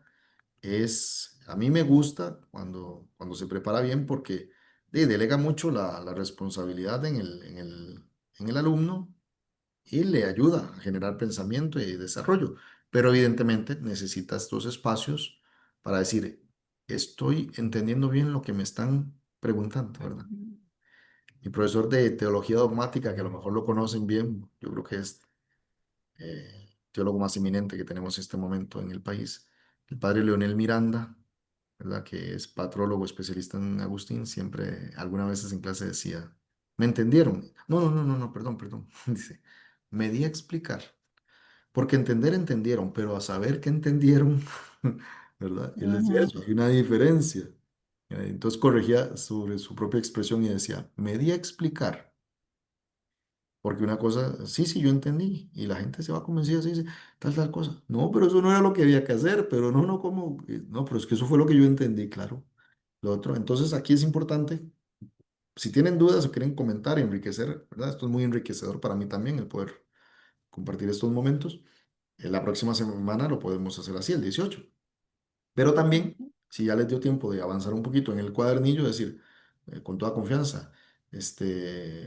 es, a mí me gusta cuando se prepara bien porque delega mucho la responsabilidad en el alumno y le ayuda a generar pensamiento y desarrollo. Pero evidentemente necesita estos espacios para decir, estoy entendiendo bien lo que me están preguntando, ¿verdad? Ujú. Mi profesor de teología dogmática, que a lo mejor lo conocen bien, yo creo que es teólogo más eminente que tenemos en este momento en el país, el padre Leonel Miranda, ¿verdad? Que es patrólogo especialista en Agustín, siempre, algunas veces en clase decía, ¿me entendieron? No, no, no, no, no, perdón, perdón. Dice, me di a explicar, porque entender entendieron, pero a saber que entendieron, ¿verdad? Y él decía ujú, eso, hay una diferencia. Entonces corregía sobre su propia expresión y decía, me di a explicar. Porque una cosa, sí, sí, yo entendí, y la gente se va convencida, sí, sí, tal, tal cosa. No, pero eso no era lo que había que hacer, pero no, no, ¿cómo? No, pero es que eso fue lo que yo entendí, claro. Lo otro, entonces aquí es importante, si tienen dudas o quieren comentar, enriquecer, ¿verdad? Esto es muy enriquecedor para mí también, el poder compartir estos momentos. La próxima semana lo podemos hacer así, el 18. Pero también, Ujú. si ya les dio tiempo de avanzar un poquito en el cuadernillo, decir, con toda confianza,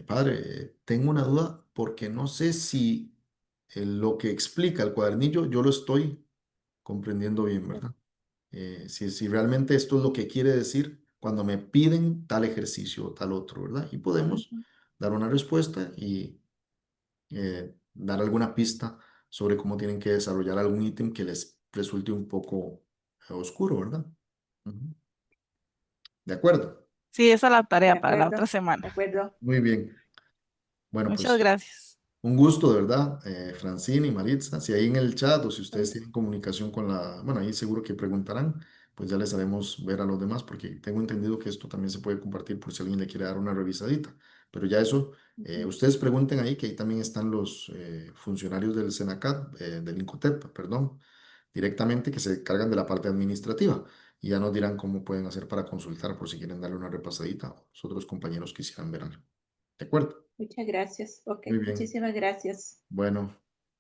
padre, tengo una duda porque no sé si lo que explica el cuadernillo yo lo estoy comprendiendo bien, ¿verdad? Si realmente esto es lo que quiere decir cuando me piden tal ejercicio o tal otro, ¿verdad? Y podemos Ujú. dar una respuesta y dar alguna pista sobre cómo tienen que desarrollar algún ítem que les resulte un poco oscuro, ¿verdad? Ujú. ¿De acuerdo? sí, esa es la De tarea para la otra acuerdo, de semana. acuerdo. Muy bien. Bueno, Muchas pues gracias. un gusto, de verdad, Francine y Maritza. Si ahí en el chat o si ustedes Bueno, tienen comunicación con bueno, ahí seguro que preguntarán, pues ya les haremos ver a los demás, porque tengo entendido que esto también se puede compartir por si alguien le quiere dar una revisadita. Pero ya eso, ujú. ustedes pregunten ahí, que ahí también están los funcionarios del SENACAT, del INCOTEP, perdón, directamente que se cargan de la parte administrativa. Y ya nos dirán cómo pueden hacer para consultar por si quieren darle una repasadita o los otros compañeros quisieran ver algo. ¿De acuerdo? Muchas gracias. Ok, Muy bien. muchísimas gracias. Bueno.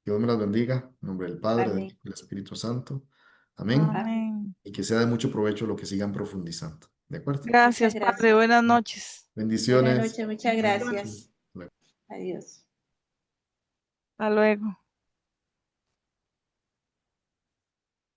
Dios me las bendiga. En nombre del Padre, del Amén. Hijo y del Espíritu Santo. Amén. Amén. Amén. Y que sea de mucho provecho lo que sigan profundizando. ¿De acuerdo? Muchas Gracias, Padre. gracias. Buenas noches. Buenas Bendiciones. noches, muchas Buenas Bendiciones. gracias. noches. Adiós. Hasta luego.